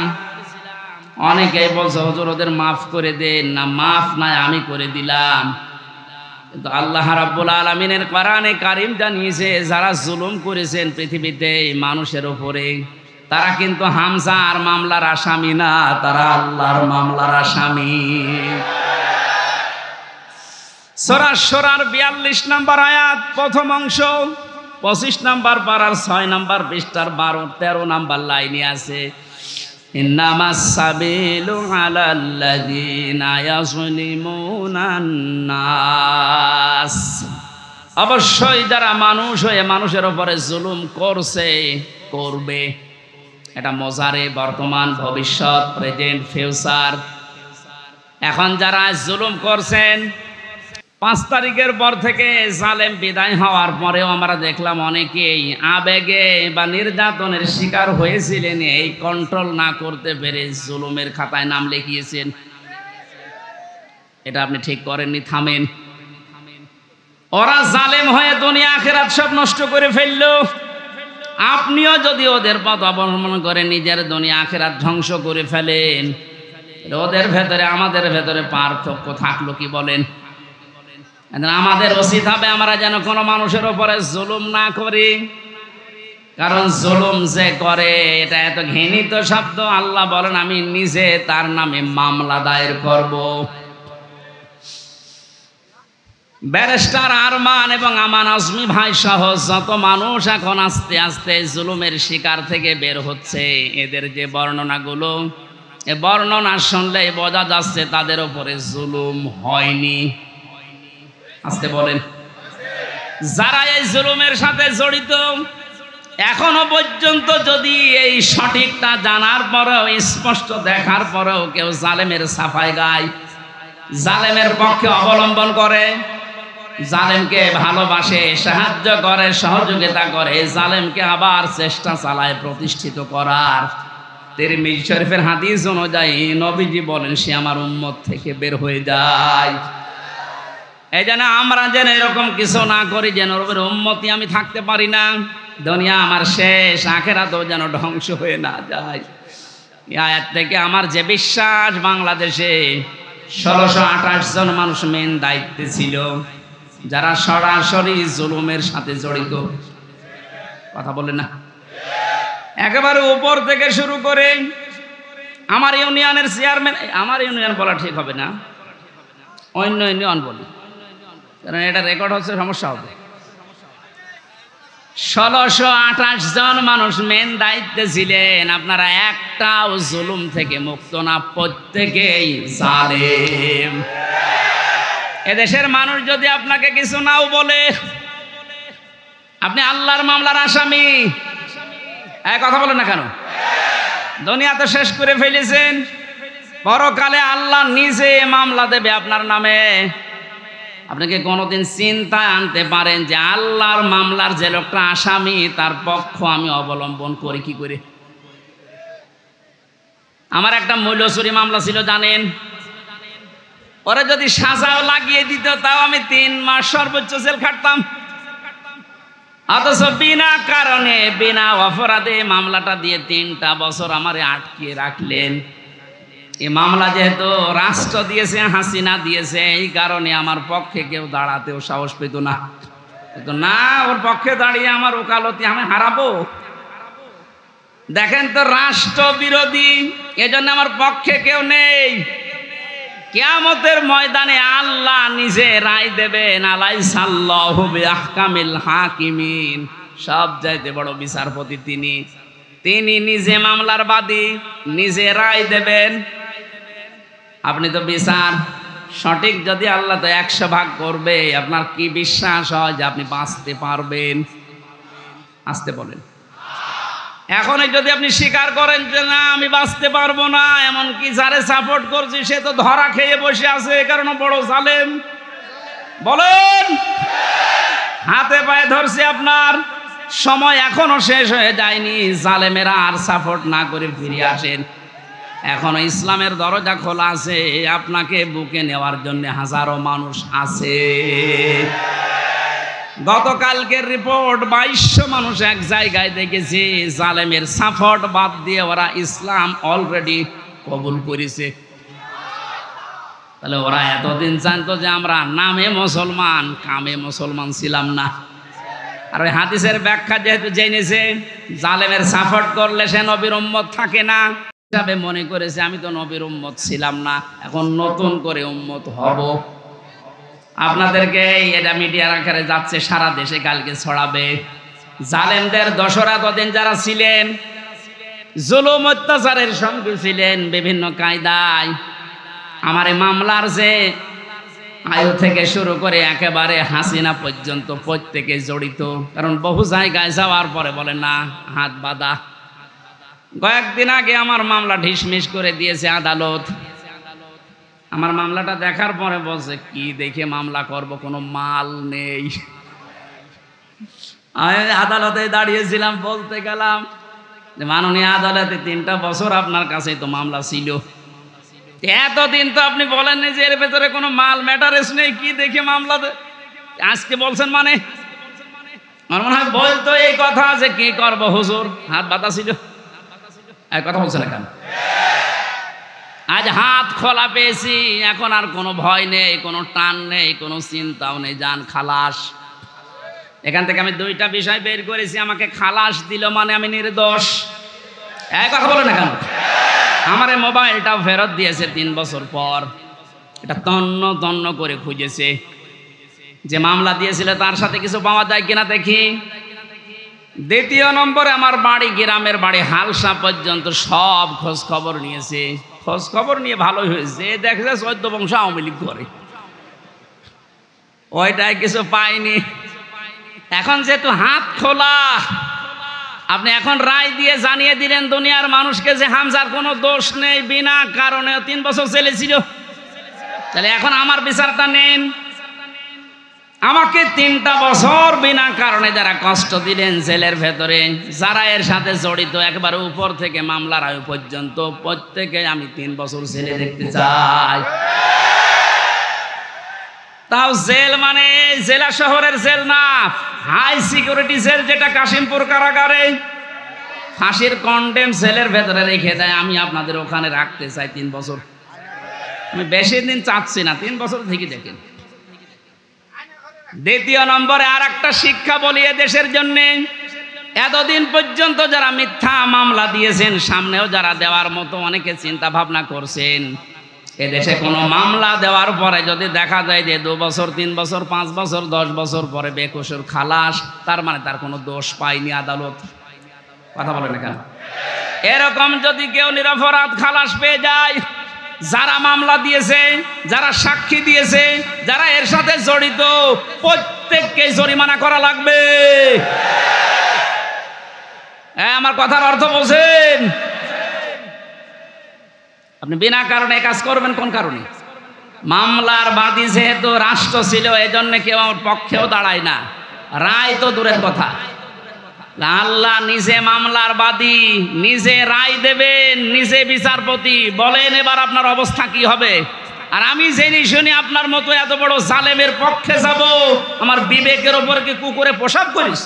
অনেকেই বলছে হুজুর ওদের মাফ করে দেন না। মাফ নাই, আমি করে দিলাম। কিন্তু আল্লাহ রাব্বুল আলামিনের কোরআনে কারীম জানিয়েছে, যারা জুলুম করেছেন পৃথিবীতে মানুষের উপরে, তারা কিন্তু হামজা আর মামলার আসামি না, তারা আল্লাহর মামলার আসামি। সূরা শুরার 42 নম্বর আয়াত, প্রথম অংশ। 25 নাম্বার পারার 6 নাম্বার পৃষ্ঠার 12-13 নাম্বার লাইনে আছে, ইন্নামাস সাবিলু আলাল্লাযীনা ইয়াযলিমুনান নাস। অবশ্যই যারা মানুষ হয়ে মানুষের উপরে জুলুম করছে, করবে, এটা মজারে, বর্তমান, ভবিষ্যৎ, প্রেজেন্ট, ফিউচার। এখন যারা জুলুম করছেন, 5 তারিখের পর থেকে জালেম বিদায় হওয়ার পরেও আমরা দেখলাম অনেকেই আবেগে বা নির্যাতনের শিকার হয়েছিলেন, এই কন্ট্রোল না করতে পেরে জুলুমের খাতায় নাম লিখিয়েছেন। এটা আপনি ঠিক করেননি, থামেন। ওরা জালেম হয়ে দুনিয়া আখিরাত সব নষ্ট করে ফেললো, আপনিও যদি ওদের পথ অবলম্বন করে নিজের দুনিয়া আখিরাত ধ্বংস করে ফেলেন, ওদের ভেতরে আমাদের ভেতরে পার্থক্য থাকলো কি বলেন? আমাদের উচিত হবে আমরা যেন কোনো মানুষের উপরে জুলুম না করি, কারণ জুলুম যে করে এটা এত ঘৃণিত শব্দ। আল্লাহ বলেন আমি নিজে তার নামে মামলা দায়ের করব। ব্যারিস্টার আরমান এবং আমান আজমি ভাই সহ যত মানুষ এখন আস্তে আস্তে জুলুমের শিকার থেকে বের হচ্ছে, এদের যে বর্ণনাগুলো, এ বর্ণনা শুনলে বোঝা যাচ্ছে তাদের উপরে জুলুম হয়নি। আস্তে বলেন। যারা এই জুলুমের সাথে জড়িত, এখনো পর্যন্ত যদি এই সঠিকটা জানার পরেও, স্পষ্ট দেখার পরেও কেউ জালেমের সাফাই গায়, জালেমের পক্ষে অবলম্বন করে, জালেমকে ভালোবাসে, সাহায্য করে, সহযোগিতা করে, জালেমকে আবার চেষ্টা চালায় প্রতিষ্ঠিত করার, তিরমিজি শরীফের হাদিস অনুযায়ী নবীজি বলেন সে আমার উম্মত থেকে বের হয়ে যায়। এই জন্য আমরা যেন এরকম কিছু না করি, যেন ওর উম্মতি আমি থাকতে পারি না, দুনিয়া আমার শেষ, আখিরাতও যেন ধ্বংস হয়ে না যায়। এই আয়াত থেকে আমার যে বিশ্বাস, বাংলাদেশে 1628 জন মানুষ মেন দায়িত্বে ছিল যারা সরাসরি জুলুমের সাথে জড়িত। কথা বলে না? একেবারে উপর থেকে শুরু করে আমার ইউনিয়নের চেয়ারম্যান, আমার ইউনিয়ন বলা ঠিক হবে না, অন্য ইউনিয়ন বলি, কারণ এটা রেকর্ড হচ্ছে, সমস্যা হবে। 1628 জন মানুষ মেন দায়িত্বে ছিলেন। আপনারা একটাও জুলুম থেকে মুক্ত না, প্রত্যেকেই জালেম। এদেশের মানুষ যদি আপনাকে কিছু নাও বলে, আপনি আল্লাহর মামলার আসামি, কথা বলেন না কেন? দুনিয়া তো শেষ করে ফেলেছেন, পরকালে আল্লাহ নিজে মামলা দেবে আপনার নামে। আপনাকে কোনোদিন চিন্তায় আনতে পারেন যে আল্লাহর মামলার যে লোকটা আসামি, তার পক্ষ আমি অবলম্বন করি কি করে? আমার একটা মূল্যচুরি মামলা ছিল, জানেন? ওরা যদি সাজাও লাগিয়ে দিত, তাও আমি 3 মাস সর্বোচ্চ জেল খাটতাম। অথচ বিনা কারণে, বিনা অপরাধে মামলাটা দিয়ে 3টা বছর আমারে আটকিয়ে রাখলেন। এই মামলা যেহেতু রাষ্ট্র দিয়েছে, হাসিনা দিয়েছে, এই কারণে আমার পক্ষে কেউ দাঁড়াতেও সাহস পেত না। কিন্তু না, ওর পক্ষে দাঁড়িয়ে আমার ওকালতি আমি হারাবো। দেখেন তো, রাষ্ট্র বিরোধী, এজন্য আমার পক্ষে কেউ নেই। কিয়ামতের ময়দানে আল্লাহ নিজে রায় দেবেন, আলাইসাল্লাহু বিআহকামিল হাকিমিন, সব চাইতে বড় বিচারপতি তিনি। তিনি নিজে মামলার বাদী, নিজে রায় দেবেন। আপনি তো বিচার সঠিক যদি আল্লাহ তো 100 ভাগ করবে, আপনার কি বিশ্বাস হয় যে আপনি বাঁচতে পারবেন? আসতে বলেন। এখন যদি আপনি স্বীকার করেন যে না আমি বাঁচতে পারবো না, এমনকি যারে সাপোর্ট করছি সে তো ধরা খেয়ে বসে আছে, এ কারণে বড় জালেম, বলেন? হাতে পায়ে ধরছে, আপনার সময় এখনো শেষ হয়ে যায়নি। জালেমেরা আর সাপোর্ট না করে ফিরে আসেন। এখনো ইসলামের দরজা খোলা আছে, আপনাকে বুকে নেওয়ার জন্য হাজারো মানুষ আছে। গতকালকের রিপোর্ট 2200 মানুষ এক জায়গায় দেখেছি, জালেমের সাপোর্ট বাদ দিয়ে ওরা ইসলাম অলরেডি কবুল করেছে। তাহলে ওরা এতদিন জানতো যে আমরা নামে মুসলমান, কামে মুসলমান ছিলাম না। আর ওই হাদিসের ব্যাখ্যা যেহেতু জেনেছে, জালেমের সাপোর্ট করলে সে নবীর উম্মত থাকে না, হিসাবে মনে করেছে আমি তো নবীর উম্মত ছিলাম না, এখন নতুন করে উম্মত হব। আপনাদেরকে এটা মিডিয়ার আকারে যাচ্ছে, সারা দেশে কালকে ছড়াবে। জালেমদের দোসরা ততদিন যারা ছিলেন, জুলুম অত্যাচারের সঙ্গে ছিলেন বিভিন্ন কায়দায়, আমার এই মামলার যে আয়ু থেকে শুরু করে একেবারে হাসিনা পর্যন্ত প্রত্যেকে জড়িত। কারণ বহু জায়গায় যাওয়ার পরে বলে না হাত বাঁধা। কয়েকদিন আগে আমার মামলা ঢিসমিস করে দিয়েছে আদালত। আমার মামলাটা দেখার পরে বলছে কি দেখে মামলা করব, কোনো মাল নেই। আমি আদালতে দাঁড়িয়েছিলাম, বলতে গেলাম যে মাননীয় আদালতে 3টা বছর আপনার কাছে তো মামলা ছিল, এতদিন তো আপনি বলেননি যে এর ভেতরে কোনো মাল ম্যাটারেস নেই, কি দেখে মামলা আজকে বলছেন? মানে আমার মনে হয় বলতো এই কথা যে কি করবো হুজুর, হাত বাঁধা ছিল, এই কথা বলছে না কেন? আজ হাত খোলা পেয়েছি, এখন আর কোনো ভয় নেই, কোনো টান নেই, কোনো চিন্তাও নেই, যান খালাস। এখান থেকে আমি 2টা বিষয় বের করেছি, আমাকে খালাস দিল মানে আমি নির্দোষ। এই কথা বলো না কেন? আমার এই মোবাইলটাও ফেরত দিয়েছে 3 বছর পর। এটা তন্ন তন্ন করে খুঁজেছে, যে মামলা দিয়েছিল তার সাথে কিছু পাওয়া যায় কিনা দেখি। 2য় নম্বরে আমার বাড়ি, গ্রামের বাড়ি হালসা পর্যন্ত সব খোঁজ খবর নিয়েছে। খোঁজ খবর নিয়ে ভালোই হয়েছে, দেখেছে 14 বংশ আওয়ামী লীগ করে, ওইটাই কিছু পাইনি। এখন যেহেতু হাত খোলা, আপনি এখন রায় দিয়ে জানিয়ে দিলেন দুনিয়ার মানুষকে যে হামজার কোনো দোষ নেই, বিনা কারণে 3 বছর জেলে ছিল। তাহলে এখন আমার বিচারটা নেন। আমাকে 3টা বছর বিনা কারণে যারা কষ্ট দিলেন জেলের ভেতরে, যারা এর সাথে জড়িত একবার উপর থেকে মামলার আয়ু পর্যন্ত, প্রত্যেকে আমি 3 বছর জেলে দেখতে চাই। তাও জেল মানে জেলা শহরের জেল না, হাই সিকিউরিটি জেল, যেটা কাশিমপুর কারাগারে ফাঁসির কন্ডেম সেলের ভেতরে রেখে দেয়। আমি আপনাদের ওখানে রাখতে চাই 3 বছর। আমি বেশি দিন চাচ্ছি না, 3 বছর থেকে দেখেন। 2য় নম্বরে আর একটা শিক্ষা বলি এ দেশের জন্যে, এতদিন পর্যন্ত যারা মিথ্যা মামলা দিয়েছেন, সামনেও যারা দেওয়ার মতো অনেকে চিন্তা ভাবনা করছেন, এদেশে কোনো মামলা দেওয়ার পরে যদি দেখা যায় যে 2 বছর 3 বছর 5 বছর 10 বছর পরে বেকসুর খালাস, তার মানে তার কোনো দোষ পায়নি আদালত। কথা বলে না কেন? এরকম যদি কেউ নিরপরাধ খালাস পেয়ে যায়, যারা মামলা দিয়েছে, যারা সাক্ষী দিয়েছে, যারা এর সাথে জড়িত, প্রত্যেককে জরিমানা করা লাগবে। আমার কথার অর্থ বোঝেন? আপনি বিনা কারণে কাজ করবেন কোন কারণে? মামলার বাদী যেহেতু রাষ্ট্র ছিল, এজন্য কেউ আমার পক্ষেও দাঁড়ায় না, রায় তো দূরের কথা। আল্লাহ নিজে মামলার বাদী, নিজে রায় দেবেন, নিজে বিচারপতি। বলেন এবার আপনার অবস্থা কি হবে? আর আমি জেনে শুনি আপনার মতো এত বড় জালেমের পক্ষে যাব, আমার বিবেকের ওপর কি কুকুরে পোশাক করিস?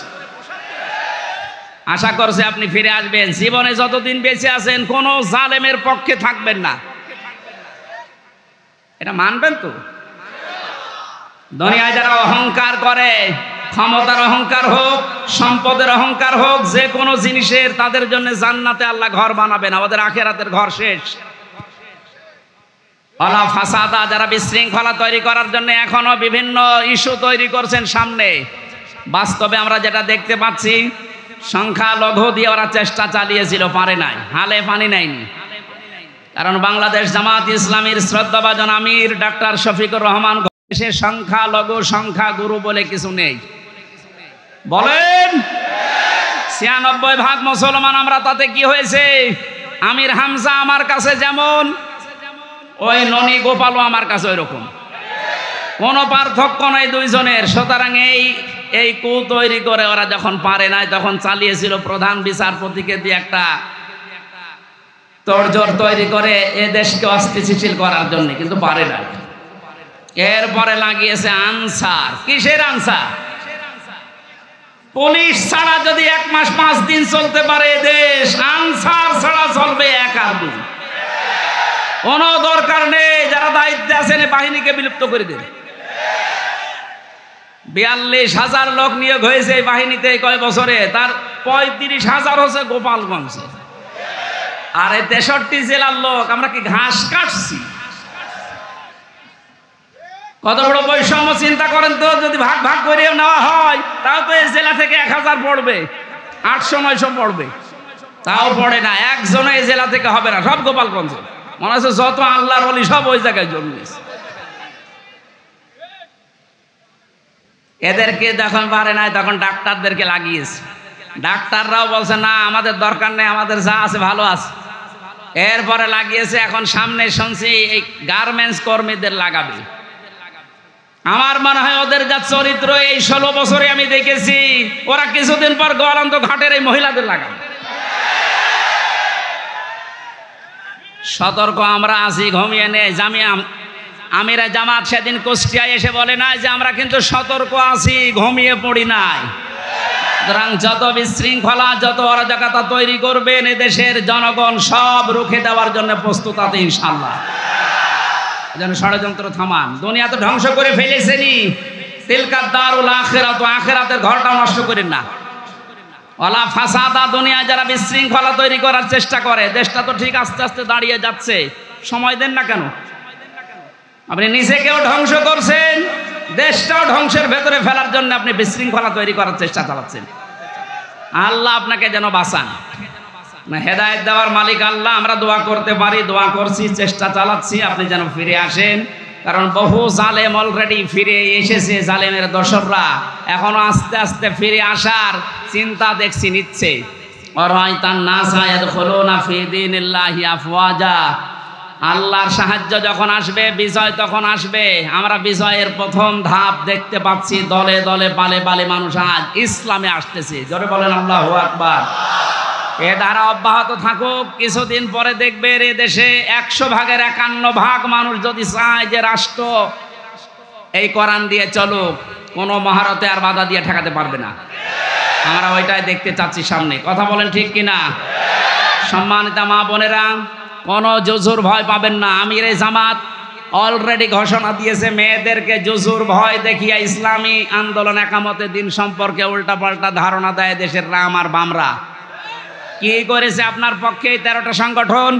আশা করছে আপনি ফিরে আসবেন, জীবনে যতদিন বেঁচে আছেন কোন জালেমের পক্ষে থাকবেন না। এটা মানবেন তো? দুনিয়ায় যারা অহংকার করে, ক্ষমতার অহংকার হোক, সম্পদের অহংকার হোক, যে কোনো জিনিসের, তাদের জন্য জান্নাতে আল্লাহ ঘর বানাবেন, আমাদের আখিরাতের ঘর শেষ। ওয়ালা ফাসাদা, যারা বিশৃঙ্খলা তৈরি করার জন্য এখনো বিভিন্ন ইস্যু তৈরি করছেন সামনে, বাস্তবে আমরা যেটা দেখতে পাচ্ছি, সংখ্যালঘু দিয়ে ওরা চেষ্টা চালিয়েছিল, পারে নাই, হালে পানি নাইনি। কারণ বাংলাদেশ জামাত ইসলামীর শ্রদ্ধাভাজন আমির ডাক্তার শফিকুর রহমান, দেশে সংখ্যালঘু সংখ্যাগুরু বলে কিছু নেই। বলেন 96% মুসলমান আমরা, তাতে কি হয়েছে? আমির হামজা আমার কাছে যেমন, ওই ননী গোপালও আমার কাছে ওই রকম, কোনো পার্থক্য নাই দুইজনের। সুতরাং এই কু তৈরি করে ওরা যখন পারে নাই, তখন চালিয়েছিল প্রধান বিচারপতিকে দিয়ে একটা তোড়জোড় তৈরি করে এ দেশকে অস্থিতিশীল করার জন্য, কিন্তু পারে নাই। এরপরে লাগিয়েছে আনসার। কিসের আনসার? পুলিশ ছাড়া যদি 1 মাস 5 দিন চলতে পারে দেশ, আনসার ছাড়া চলবে 1 আর 2। কোনো দরকার নেই, যারা দায়িত্বে আছেন বাহিনীকে বিলুপ্ত করে দেবে। 42,000 লোক নিয়োগ হয়েছে এই বাহিনীতে কয় বছরে, তার 35,000 হচ্ছে গোপালগঞ্জে। আর এই 63 জেলার লোক, আমরা কি ঘাস কাটছি? কত বড় বৈষম্য চিন্তা করেন তো। যদি ভাগ ভাগ করে নেওয়া হয় তাও তো এই জেলা থেকে 1000 পড়বে, 800-900 পড়বে, তাও পড়ে না। একজনে এই জেলা থেকে হবে না, সব গোপালগঞ্জে। মনে হচ্ছে যত আল্লাহর ওলি সব ওই জায়গায় জন্মেছে। এদেরকে যখন পারে নাই তখন ডাক্তারদেরকে লাগিয়েছে। ডাক্তাররাও বলছে না আমাদের দরকার নেই, আমাদের যা আছে ভালো আছে। এরপরে লাগিয়েছে, এখন সামনে শুনছি এই গার্মেন্টস কর্মীদের লাগাবে। আমার মনে হয় ওদের যা চরিত্র এই 16 বছরে আমি দেখেছি, ওরা কিছুদিন পর গোয়ালন্দ ঘাটের এই মহিলাদের লাগাবে। সতর্ক আমরা আছি, ঘুমিয়ে নেই। আমিরা জামাত সেদিন কুষ্টিয়ায় এসে বলে না যে আমরা কিন্তু সতর্ক আছি, ঘুমিয়ে পড়ি নাই। সুতরাং যত বিশৃঙ্খলা, যত অরাজকতা তৈরি করবেন এদেশের জনগণ সব রুখে দেওয়ার জন্য প্রস্তুত আছে ইনশাআল্লাহ। যেন ষড়যন্ত্র থামান। দুনিয়া তো ধ্বংস করে ফেলেছেনি, তিলকাদ দারুল আখিরাত, আখিরাতের ঘরটা নষ্ট করেন না। ওয়ালা ফাসাদা, দুনিয়া যারা বিশৃঙ্খলা তৈরি করার চেষ্টা করে, দেশটা তো ঠিক আস্তে আস্তে দাঁড়িয়ে যাচ্ছে, সময় দেন না কেন? আপনি নিজেকেও ধ্বংস করছেন, দেশটাও ধ্বংসের ভেতরে ফেলার জন্য আপনি বিশৃঙ্খলা তৈরি করার চেষ্টা চালাচ্ছেন। আল্লাহ আপনাকে যেন বাঁচান। হেদায়েত দেওয়ার মালিক আল্লাহ। আমরা দোয়া করতে পারি, দোয়া করছি, চেষ্টা চালাচ্ছি, আপনি যেন ফিরে আসেন। কারণ বহু জালেম অলরেডি ফিরে এসেছে, জালেমের দোসররা এখনো আস্তে আস্তে ফিরে আসার চিন্তা দেখছি নিচ্ছে। আল্লাহর সাহায্য যখন আসবে, বিজয় তখন আসবে। আমরা বিজয়ের প্রথম ধাপ দেখতে পাচ্ছি, দলে দলে পালে পালে মানুষ আজ ইসলামে আসতেছে। জোরে বলেন আল্লাহু আকবার। এ ধারা অব্যাহত থাকুক। কিছুদিন পরে দেখবেন এ দেশে 100 ভাগের 51 ভাগ মানুষ যদি চায় যে রাষ্ট্র এই কোরআন দিয়ে চলুক, কোনো মহারতে আর বাধা দিয়ে ঠেকাতে পারবে না। আমরা ওইটাই দেখতে চাচ্ছি সামনে। কথা বলেন ঠিক কিনা? সম্মানিত মা বোনেরা, কোনো জুজুর ভয় পাবেন না। আমির জামাত অলরেডি ঘোষণা দিয়েছে, মেয়েদেরকে জুজুর ভয় দেখিয়ে ইসলামী আন্দোলন একামতে দিন সম্পর্কে উল্টাপাল্টা ধারণা দেয় দেশের রাম আর বামরা। কি করেছে আপনার পক্ষে 13টা সংগঠন?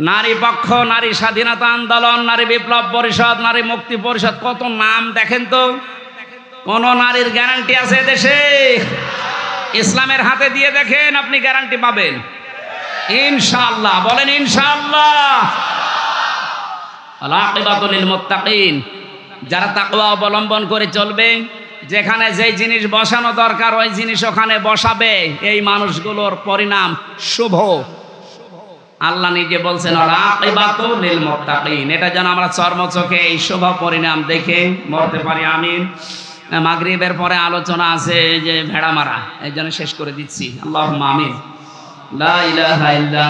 নারী পক্ষ, নারী স্বাধীনতা আন্দোলন, নারী বিপ্লব পরিষদ, নারী মুক্তি পরিষদ, কত নাম দেখেন তো। কোন নারীর গ্যারান্টি আছে দেশে? ইসলামের হাতে দিয়ে দেখেন, আপনি গ্যারান্টি পাবেন ইনশাআল্লাহ। বলেন ইনশাআল্লাহ। আল-আকিবাতু লিল মুত্তাকিন, যারা তাকওয়া অবলম্বন করে চলবে, যেখানে যেই জিনিস বসানো দরকার ওই জিনিস ওখানে বসাবে, এই মানুষগুলোর পরিণাম শুভ। আল্লাহ নিজে বলছেন আল-আকিবাতু লিল মুত্তাকিন। এটা যেন আমরা চর্মচোখে এই শুভ পরিণাম দেখে মরতে পারি। আমিন। মাগরিবের পরে আলোচনা আছে যে ভেড়া মারা, এই জন্য শেষ করে দিচ্ছি। আল্লাহুম্মা আমিন। লা ইলাহা ইল্লা